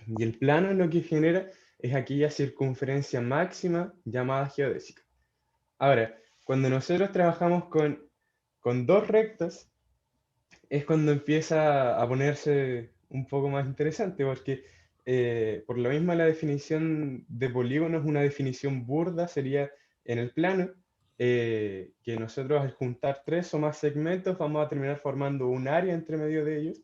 Y el plano lo que genera es aquella circunferencia máxima llamada geodésica. Ahora, cuando nosotros trabajamos con dos rectas, es cuando empieza a ponerse un poco más interesante, porque por lo mismo la definición de polígono es una definición burda, sería en el plano, que nosotros al juntar tres o más segmentos vamos a terminar formando un área entre medio de ellos,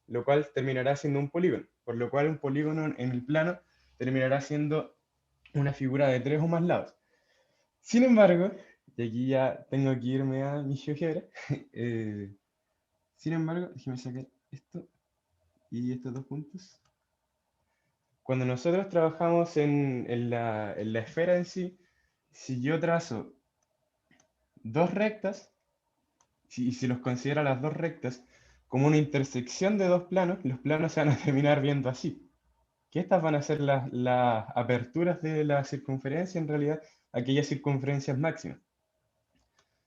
lo cual terminará siendo un polígono, por lo cual un polígono en el plano terminará siendo una figura de tres o más lados. Sin embargo, y aquí ya tengo que irme a mi GeoGebra, sin embargo, déjeme sacar esto. y estos dos puntos. Cuando nosotros trabajamos en la esfera en sí, si yo trazo dos rectas, y si los considero las dos rectas como una intersección de dos planos, los planos se van a terminar viendo así. Que estas van a ser las aperturas de la circunferencia, en realidad, aquellas circunferencias máximas.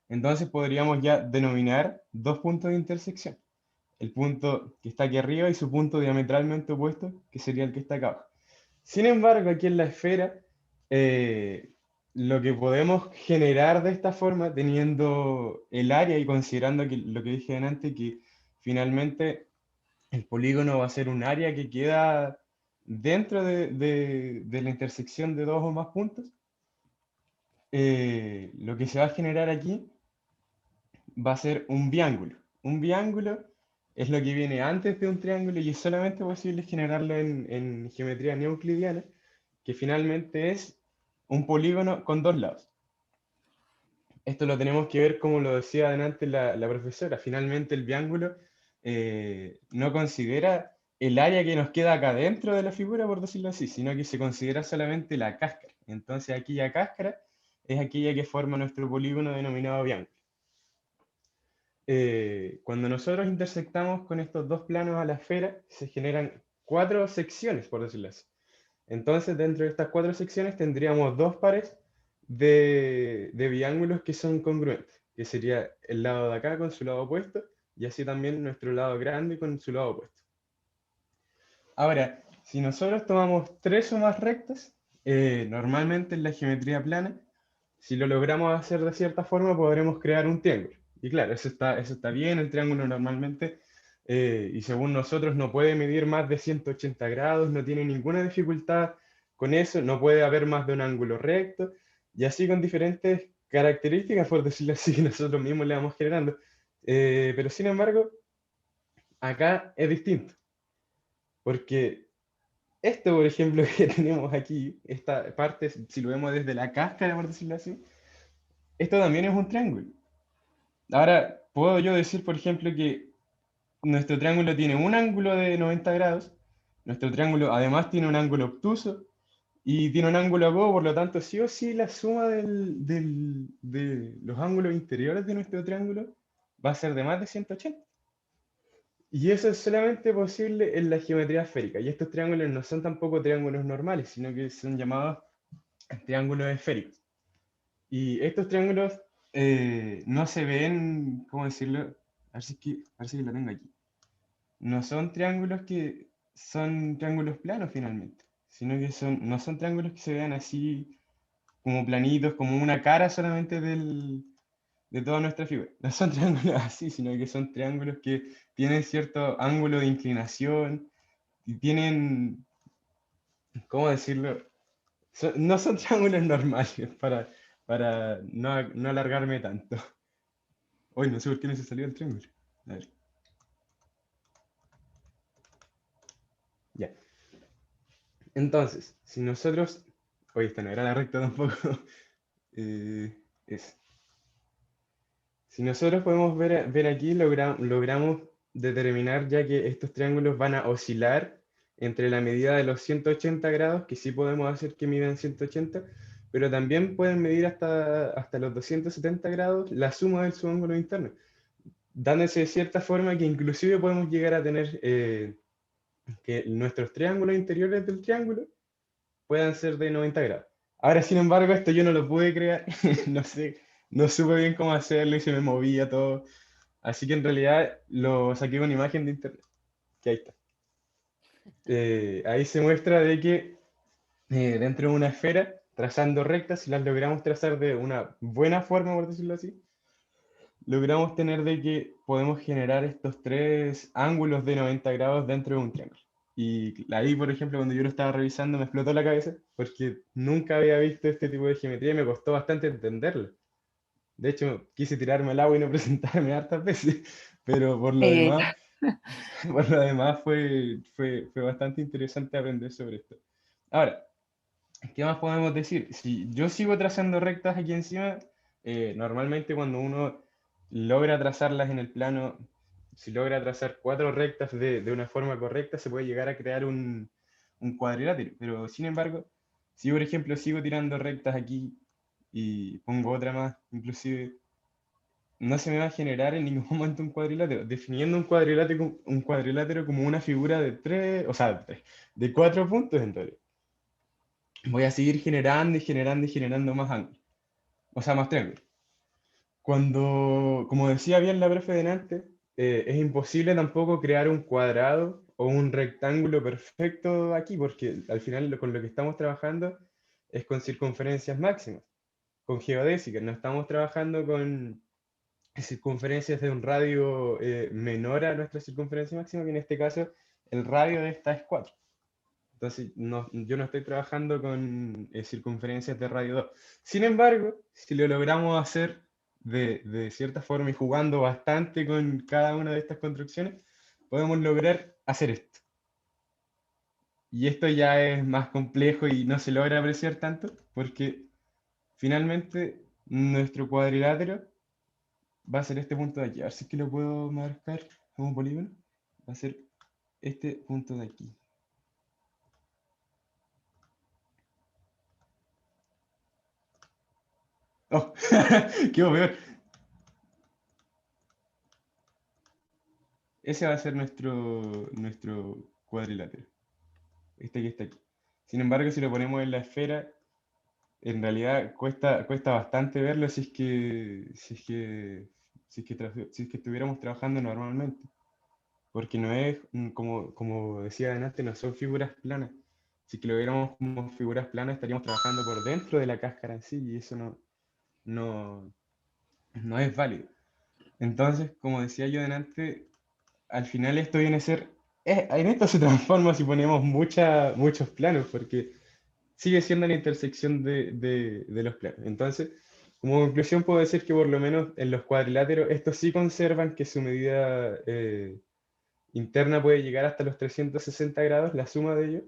Entonces podríamos ya denominar dos puntos de intersección. El punto que está aquí arriba y su punto diametralmente opuesto, que sería el que está acá abajo. Sin embargo, aquí en la esfera, lo que podemos generar de esta forma, teniendo el área y considerando que, lo que dije antes, que finalmente el polígono va a ser un área que queda dentro de la intersección de dos o más puntos, lo que se va a generar aquí va a ser un biángulo. Un biángulo es lo que viene antes de un triángulo y es solamente posible generarlo en geometría no euclidiana, que finalmente es un polígono con dos lados. Esto lo tenemos que ver, como lo decía adelante la profesora. Finalmente el biángulo no considera el área que nos queda acá dentro de la figura, por decirlo así, sino que se considera solamente la cáscara. Entonces aquella cáscara es aquella que forma nuestro polígono denominado biángulo. Cuando nosotros intersectamos con estos dos planos a la esfera, se generan cuatro secciones, por decirlo así. Entonces, dentro de estas cuatro secciones tendríamos dos pares de biángulos que son congruentes, que sería el lado de acá con su lado opuesto, y así también nuestro lado grande con su lado opuesto. Ahora, si nosotros tomamos tres o más rectas, normalmente en la geometría plana, si lo logramos hacer de cierta forma, podremos crear un triángulo. Y claro, eso está bien, el triángulo normalmente, y según nosotros, no puede medir más de 180 grados, no tiene ninguna dificultad con eso, no puede haber más de un ángulo recto, y así con diferentes características, por decirlo así, que nosotros mismos le vamos generando. Pero sin embargo, acá es distinto, porque esto, por ejemplo, que tenemos aquí, esta parte, si lo vemos desde la cáscara, por decirlo así, esto también es un triángulo. Ahora, puedo yo decir, por ejemplo, que nuestro triángulo tiene un ángulo de 90 grados, nuestro triángulo además tiene un ángulo obtuso y tiene un ángulo agudo, por lo tanto, sí o sí la suma de los ángulos interiores de nuestro triángulo va a ser de más de 180. Y eso es solamente posible en la geometría esférica. Y estos triángulos no son tampoco triángulos normales, sino que son llamados triángulos esféricos. Y estos triángulos no se ven, ¿cómo decirlo? A ver si que lo tengo aquí. No son triángulos que son triángulos planos finalmente, sino que no son triángulos que se vean así como planitos, como una cara solamente de toda nuestra figura. No son triángulos así, sino que son triángulos que tienen cierto ángulo de inclinación y tienen, ¿cómo decirlo? No son triángulos normales para no alargarme tanto. Hoy no sé por qué no se salió el triángulo. A ver. Ya. Entonces, si nosotros... Oye, esta no era la recta tampoco. Es. Si nosotros podemos ver aquí, logramos determinar ya que estos triángulos van a oscilar entre la medida de los 180 grados, que sí podemos hacer que midan 180, pero también pueden medir hasta los 270 grados la suma de su ángulo interno, dándose de cierta forma que inclusive podemos llegar a tener que nuestros triángulos interiores del triángulo puedan ser de 90 grados. Ahora, sin embargo, esto yo no lo pude crear, no sé, no supe bien cómo hacerlo y se me movía todo. Así que en realidad lo saqué con imagen de internet, que ahí está. Ahí se muestra de que dentro de una esfera, trazando rectas, si las logramos trazar de una buena forma, por decirlo así, logramos tener de que podemos generar estos tres ángulos de 90 grados dentro de un triángulo. Y ahí, por ejemplo, cuando yo lo estaba revisando, me explotó la cabeza porque nunca había visto este tipo de geometría y me costó bastante entenderlo. De hecho, quise tirarme al agua y no presentarme hartas veces, pero por lo Eh, demás, por lo demás fue bastante interesante aprender sobre esto. Ahora, ¿qué más podemos decir? Si yo sigo trazando rectas aquí encima, normalmente cuando uno logra trazarlas en el plano, si logra trazar 4 rectas de una forma correcta, se puede llegar a crear un cuadrilátero. Pero sin embargo, si yo, por ejemplo, sigo tirando rectas aquí y pongo otra más, inclusive, no se me va a generar en ningún momento un cuadrilátero, definiendo un cuadrilátero como una figura de 3, o sea, de 4 puntos en realidad. Voy a seguir generando y generando y generando más ángulos, o sea, más triángulos. Cuando, como decía bien la profe delante, es imposible tampoco crear un cuadrado o un rectángulo perfecto aquí, porque al final con lo que estamos trabajando es con circunferencias máximas, con geodésicas, no estamos trabajando con circunferencias de un radio menor a nuestra circunferencia máxima, que en este caso el radio de esta es 4. Entonces, yo no estoy trabajando con circunferencias de radio 2. Sin embargo, si lo logramos hacer de cierta forma y jugando bastante con cada una de estas construcciones, podemos lograr hacer esto. Y esto ya es más complejo y no se logra apreciar tanto porque finalmente nuestro cuadrilátero va a ser este punto de aquí. A ver si es que lo puedo marcar como polígono. Va a ser este punto de aquí. ¡Oh! ¡Qué peor! Ese va a ser nuestro cuadrilátero. Este que está aquí. Sin embargo, si lo ponemos en la esfera, en realidad cuesta bastante verlo si es que estuviéramos trabajando normalmente. Porque no es, como decía antes, no son figuras planas. Si es que lo viéramos como figuras planas, estaríamos trabajando por dentro de la cáscara en sí, y eso no, no es válido. Entonces, como decía yo antes, al final esto viene a ser, en esto se transforma si ponemos muchos planos, porque sigue siendo la intersección de los planos. Entonces, como conclusión puedo decir que por lo menos en los cuadriláteros, estos sí conservan que su medida interna puede llegar hasta los 360 grados, la suma de ellos,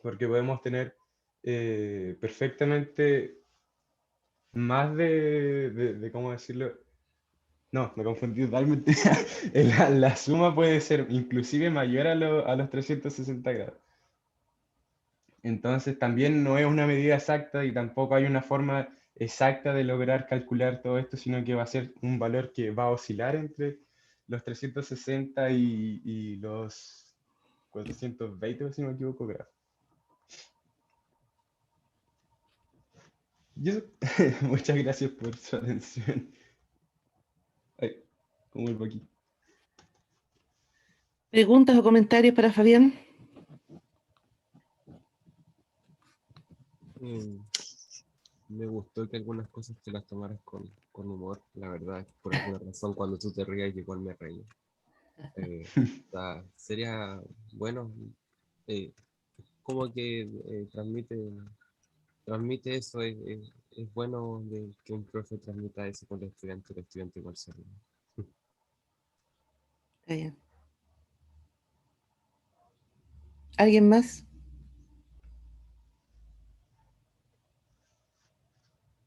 porque podemos tener perfectamente más ¿cómo decirlo? No, me confundí totalmente. La suma puede ser inclusive mayor a los 360 grados. Entonces también no es una medida exacta y tampoco hay una forma exacta de lograr calcular todo esto, sino que va a ser un valor que va a oscilar entre los 360 y los 420, si no me equivoco, grados. Y eso, muchas gracias por su atención. Ay, ¿cómo vuelvo aquí? ¿Preguntas o comentarios para Fabián? Mm, Me gustó que algunas cosas te las tomaras con humor. La verdad, por alguna razón, cuando tú te rías, yo igual me reí. Sería bueno, eh, como que transmite eso. Es bueno que un profe transmita eso con el estudiante igual se ríe. Está bien. ¿Alguien más?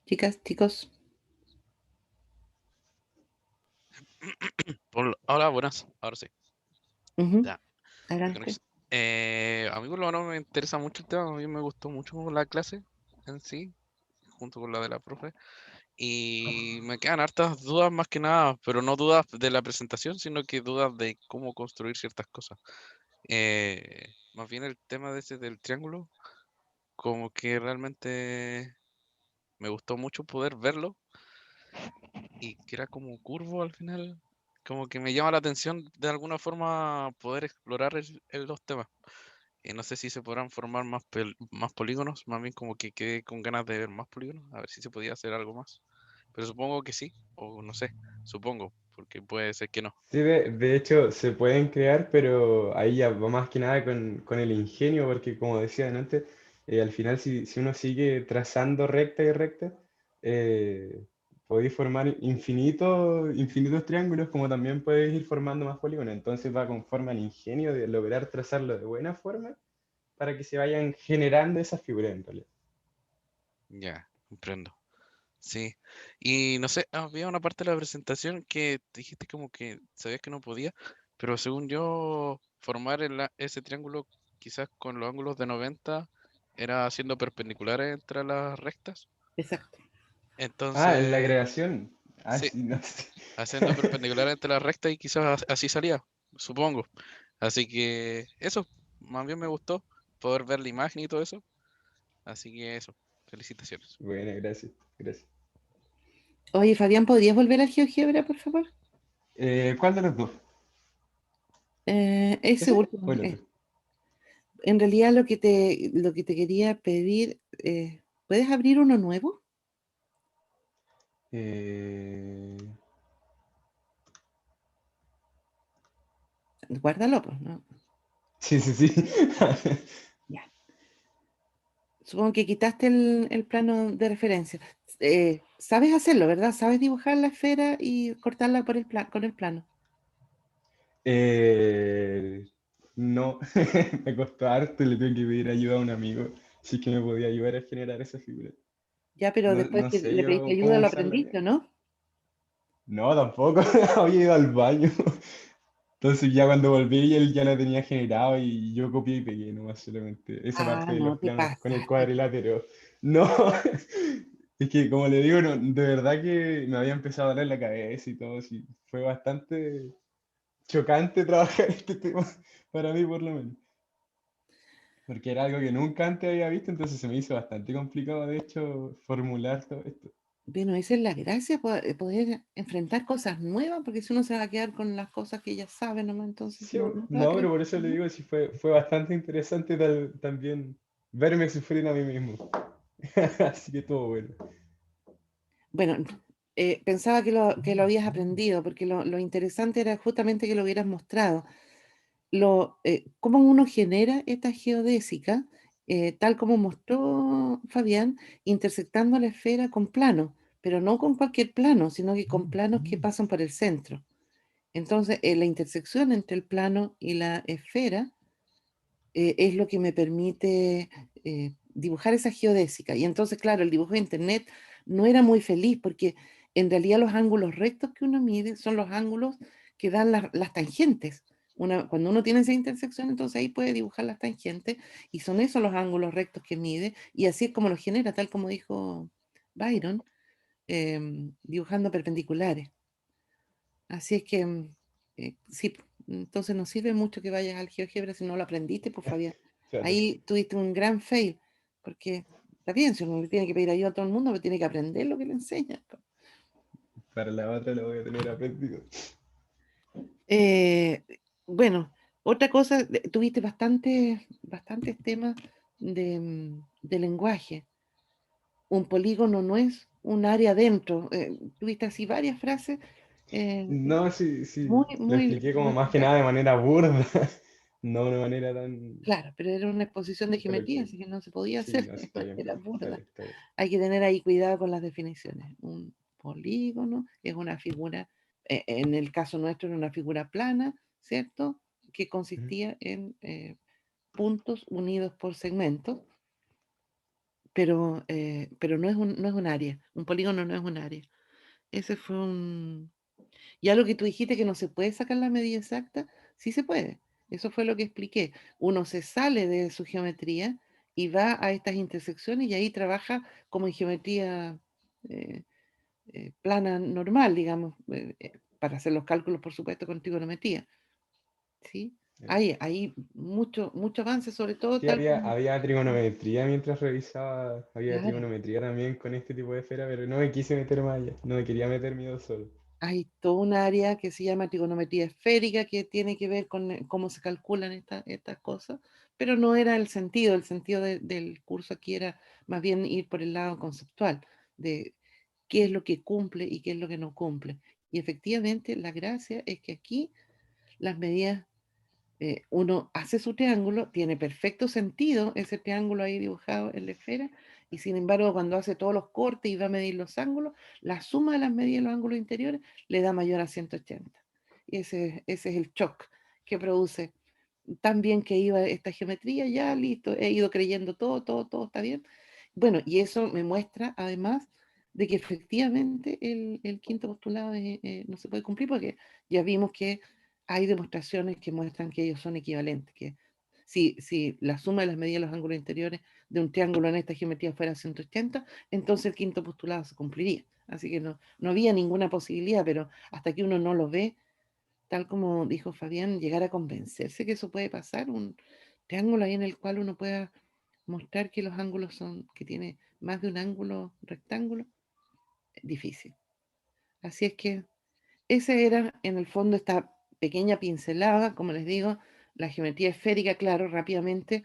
Chicas, chicos. Hola, buenas. Ahora sí. Ujú, Ya. Mi adelante. conexión. A mí por lo menos me interesa mucho el tema. A mí me gustó mucho la clase en sí, junto con la de la profe. Y me quedan hartas dudas más que nada, pero no dudas de la presentación, sino que dudas de cómo construir ciertas cosas. Más bien el tema de ese del triángulo, como que realmente me gustó mucho poder verlo y que era como curvo al final. Como que me llama la atención de alguna forma poder explorar los temas. No sé si se podrán formar más polígonos, más bien como que quedé con ganas de ver más polígonos, a ver si se podía hacer algo más. Pero supongo que sí, o no sé, supongo, porque puede ser que no. Sí, de hecho se pueden crear, pero ahí ya va más que nada con el ingenio, porque como decía antes, al final si uno sigue trazando recta y recta, eh, podéis formar infinitos triángulos, como también podéis ir formando más polígonos. Entonces va conforme al ingenio de lograr trazarlo de buena forma para que se vayan generando esas figuras en realidad. Ya, comprendo. Sí. Y no sé, había una parte de la presentación que dijiste como que sabías que no podía, pero según yo, formar ese triángulo quizás con los ángulos de 90 era haciendo perpendiculares entre las rectas. Exacto. Ah, en la Entonces, creación. Ah, sí, sí, no sé. haciendo perpendiculares entre las rectas y quizás así salía, supongo. Así que eso, más bien me gustó poder ver la imagen y todo eso. Así que eso, felicitaciones. Bueno, gracias, gracias. Oye, Fabián, ¿podrías volver al GeoGebra, por favor? ¿Cuál de los dos? Ese ¿Ese o último. el otro? En realidad lo que te quería pedir, ¿puedes abrir uno nuevo? Eh, Guárdalo, pues, ¿no? Sí, sí, sí. Ya. Supongo que quitaste el plano de referencia. Sabes hacerlo, ¿verdad? Sabes dibujar la esfera y cortarla con el plano. Eh, no, me costó harto y le tuve que pedir ayuda a un amigo si es que me podía ayudar a generar esa figura. Ya, pero No, después no que sé le pediste yo ayuda, cómo lo usarla aprendiste, bien. ¿no? No, tampoco, había ido al baño. Entonces ya cuando volví él ya lo tenía generado y yo copié y pegué nomás solamente esa Ah, parte de no, los te planos con el pasaste. cuadrilátero. No, es que como le digo, no, de verdad que me había empezado a doler la cabeza y todo, sí, fue bastante chocante trabajar este tema, para mí por lo menos, porque era algo que nunca antes había visto, entonces se me hizo bastante complicado de hecho formular todo esto. Bueno, esa es la gracia, poder enfrentar cosas nuevas, porque si uno se va a quedar con las cosas que ya sabe, ¿no? Entonces Sí, no se va a no, pero creer. por eso le digo, sí fue bastante interesante también verme sufrir a mí mismo. Así que todo bueno. Bueno, pensaba que lo habías aprendido, porque lo interesante era justamente que lo hubieras mostrado. Cómo uno genera esta geodésica, tal como mostró Fabián, intersectando la esfera con planos, pero no con cualquier plano, sino que con planos que pasan por el centro. Entonces, la intersección entre el plano y la esfera es lo que me permite dibujar esa geodésica. Y entonces, claro, el dibujo de Internet no era muy feliz porque en realidad los ángulos rectos que uno mide son los ángulos que dan las tangentes. Cuando uno tiene esa intersección, entonces ahí puede dibujar las tangentes y son esos los ángulos rectos que mide y así es como los genera, tal como dijo Byron, dibujando perpendiculares. Así es que sí, entonces no sirve mucho que vayas al GeoGebra si no lo aprendiste, pues Fabián. Claro, Ahí tuviste un gran fail, porque está bien, si uno le tiene que pedir ayuda a todo el mundo, pero tiene que aprender lo que le enseñan, po. para la otra lo voy a tener aprendido. Eh, bueno, otra cosa, tuviste bastantes temas de lenguaje. Un polígono no es un área dentro. Tuviste así varias frases No, sí, muy, sí, lo muy, expliqué como muy más que nada de manera burda, no de manera tan claro, pero era una exposición de geometría, coloquial. así que no se podía Sí, hacer no, sí, de está bien, manera está burda. bien, está bien. Hay que tener ahí cuidado con las definiciones. Un polígono es una figura, en el caso nuestro era una figura plana, ¿cierto? Que Ujú. consistía en puntos unidos por segmentos, pero no es un área. Un polígono no es un área. Ese fue un, ya lo que tú dijiste que no se puede sacar la medida exacta, sí se puede. Eso fue lo que expliqué. Uno se sale de su geometría y va a estas intersecciones y ahí trabaja como en geometría eh, plana normal, digamos, para hacer los cálculos, por supuesto, con trigonometría. ¿Sí? Eh, Hay mucho, mucho avance, sobre todo Sí, tal como... había trigonometría mientras revisaba, había Claro. trigonometría también con este tipo de esfera, pero no me quise meter más allá, no me quería meter miedo solo. Hay todo un área que se llama trigonometría esférica que tiene que ver con cómo se calculan estas cosas, pero no era el sentido del curso aquí era más bien ir por el lado conceptual, de qué es lo que cumple y qué es lo que no cumple. Y efectivamente la gracia es que aquí las medidas, uno hace su triángulo, tiene perfecto sentido ese triángulo ahí dibujado en la esfera, y sin embargo cuando hace todos los cortes y va a medir los ángulos, la suma de las medidas de los ángulos interiores le da mayor a 180. Y ese es el shock que produce. Tan bien que iba esta geometría, ya listo, he ido creyendo todo está bien. Bueno, y eso me muestra además de que efectivamente el quinto postulado no se puede cumplir, porque ya vimos que hay demostraciones que muestran que ellos son equivalentes, que si la suma de las medidas de los ángulos interiores de un triángulo en esta geometría fuera 180, entonces el quinto postulado se cumpliría. Así que no había ninguna posibilidad, pero hasta que uno no lo ve, tal como dijo Fabián, llegar a convencerse que eso puede pasar, un triángulo ahí en el cual uno pueda mostrar que los ángulos son, que tiene más de un ángulo rectángulo, difícil. Así es que ese era en el fondo esta pequeña pincelada, como les digo, la geometría esférica, claro, rápidamente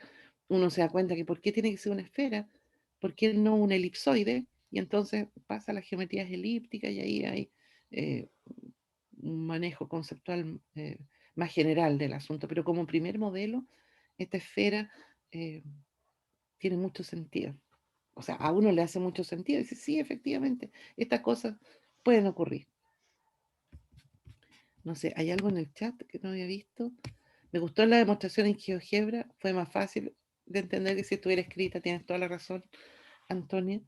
uno se da cuenta que por qué tiene que ser una esfera, por qué no un elipsoide, y entonces pasa a las geometrías elípticas y ahí hay eh, un manejo conceptual más general del asunto, pero como primer modelo, esta esfera tiene mucho sentido. O sea, a uno le hace mucho sentido. Dice, sí, efectivamente, estas cosas pueden ocurrir. No sé, hay algo en el chat que no había visto. Me gustó la demostración en GeoGebra, fue más fácil de entender que si estuviera escrita, tienes toda la razón, Antonia.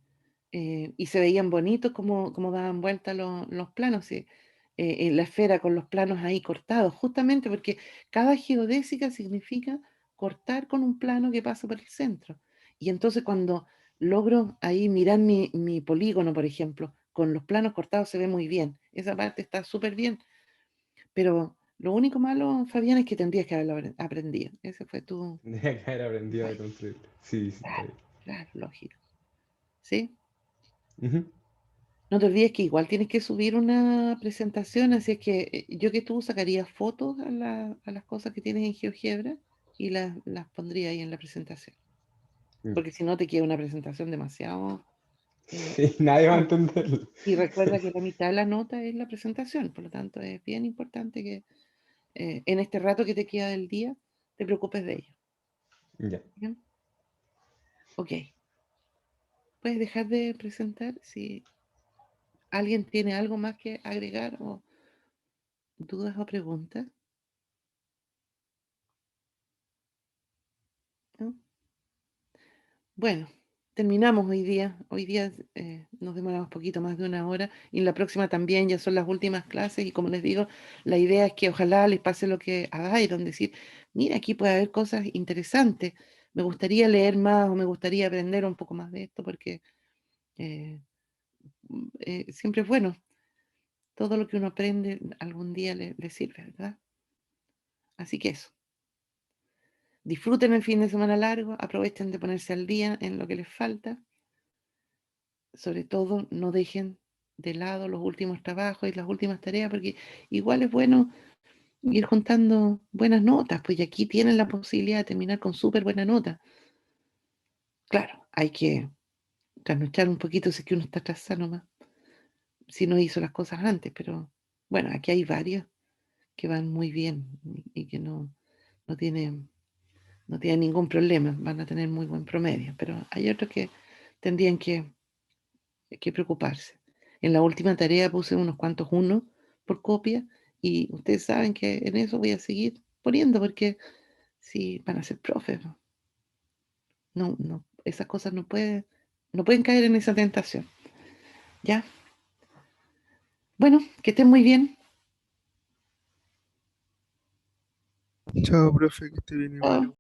Y se veían bonitos como daban vuelta los planos, ¿sí? En la esfera con los planos ahí cortados, justamente porque cada geodésica significa cortar con un plano que pasa por el centro. Y entonces cuando logro ahí mirar mi polígono, por ejemplo, con los planos cortados se ve muy bien. Esa parte está súper bien. Pero lo único malo, Fabián, es que tendrías que haberlo aprendido. Ese fue tu Tendría que haber aprendido a fallo. construir. Sí, sí, está Claro, bien. claro, lógico. ¿Sí? Ujú. No te olvides que igual tienes que subir una presentación, así es que yo que tú sacarías fotos a las cosas que tienes en GeoGebra y las pondría ahí en la presentación. Ya. Porque si no te queda una presentación demasiado Sí, nadie va a larga. entenderlo. Y recuerda que la mitad de la nota es la presentación, por lo tanto es bien importante que en este rato que te queda del día te preocupes de ello. Ya. ¿Bien? Ok. ¿Puedes dejar de presentar si alguien tiene algo más que agregar o dudas o preguntas? ¿No? Bueno, terminamos hoy día. Hoy día nos demoramos poquito más de una hora y en la próxima también ya son las últimas clases y como les digo, la idea es que ojalá les pase lo que a Byron, decir, mira, aquí puede haber cosas interesantes. Me gustaría leer más o me gustaría aprender un poco más de esto porque eh, siempre es bueno. Todo lo que uno aprende algún día le sirve, ¿verdad? Así que eso. Disfruten el fin de semana largo, aprovechen de ponerse al día en lo que les falta. Sobre todo, no dejen de lado los últimos trabajos y las últimas tareas, porque igual es bueno ir juntando buenas notas, pues y aquí tienen la posibilidad de terminar con súper buena nota. Claro, hay que trasnochar un poquito si es que uno está atrasado nomás, si no hizo las cosas antes, pero bueno, aquí hay varios que van muy bien y que no tienen ningún problema, van a tener muy buen promedio, pero hay otros que tendrían que preocuparse. En la última tarea puse unos cuantos unos por copia y ustedes saben que en eso voy a seguir poniendo porque si van a ser profes, no, esas cosas no pueden caer en esa tentación. ¿Ya? Bueno, que estén muy bien. Chao, profe, que esté bien igual. Chao.